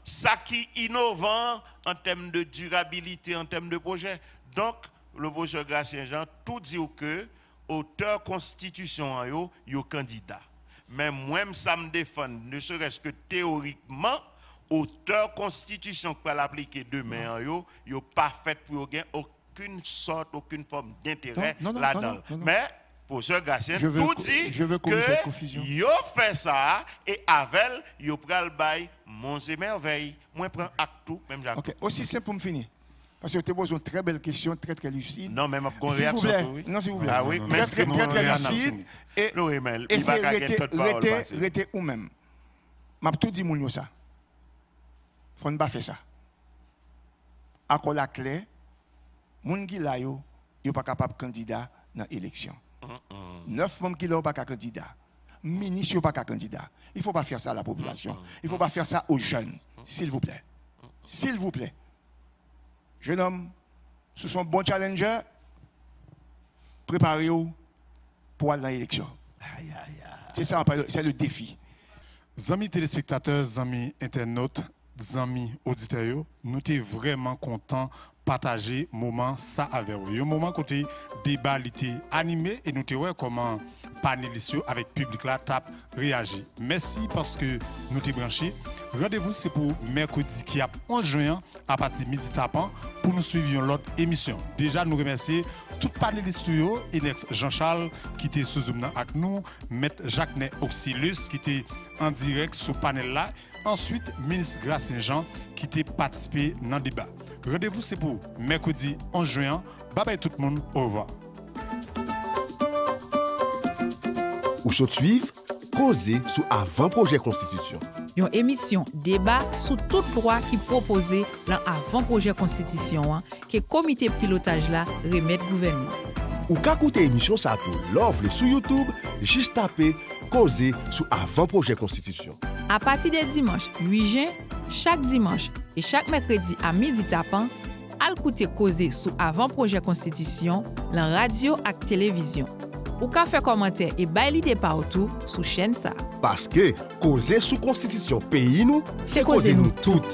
ça qui est innovant en termes de durabilité, en termes de projet. Donc, le professeur Gracien Jean tout dit que auteur constitution yo candidat. Mais moi, ça me défend, ne serait-ce que théoriquement, auteur constitution qui va l'appliquer demain, yo pas fait pour gagner aucune sorte, aucune forme d'intérêt là-dedans. Mais professeur Gracien tout dit que yo fait ça et avec yo pral bay mon merveille. Moi prend acte tout même Jacques. OK, aussi simple pour me finir. Parce que tu poses une très belle question, très très lucide. Non, même pour réaction. Non, s'il vous plaît. Ah oui, très très lucide. Et c'est rester ou même. M'a tout dit moun yo ça. Faut ne pas faire ça. À quoi la clé, moun qui là yo pas capable candidat dans l'élection. 9 membres qui là pas candidat. ministre n'est pas qu'un candidat. Il ne faut pas faire ça à la population. Il ne faut pas faire ça aux jeunes. S'il vous plaît. S'il vous plaît. Jeune homme, ce sont bons challengers. Préparez-vous pour aller à l'élection. C'est ça, c'est le défi. Amis téléspectateurs, amis internautes, amis auditeurs, nous sommes vraiment contents de partager moment ça avec vous. Un moment côté débat animé et nous sommes comment panélistes avec public là tape réagir. Merci parce que nous sommes branchés. Rendez-vous c'est pour mercredi qui a 11 juin à partir de midi tapant pour nous suivre l'autre émission. Déjà nous remercier tout panélistes et Jean-Charles qui était sous Zoom avec nous, Maître Jacques Auxilus qui était en direct sur le panel là. Ensuite, ministre Gracien Jean qui était participé dans le débat. Rendez-vous c'est pour mercredi 11 juin. Bye bye tout le monde, au revoir. Ou saute suivre, causer sur avant-projet Constitution. Une émission débat sur tout droit qui proposé dans avant-projet Constitution que le comité pilotage là remet gouvernement. Ou qu'à écouter émission ça tout, l'offre sur YouTube, juste taper causer sur avant-projet Constitution. À partir de dimanche 8 juin, chaque dimanche et chaque mercredi à midi tapant, à écouter causer sur avant-projet Constitution dans radio et télévision. Ou qu'à faire commentaire et bailler l'idée partout sur chaîne ça. Parce que causer sous Constitution pays nous, c'est causer nous toutes.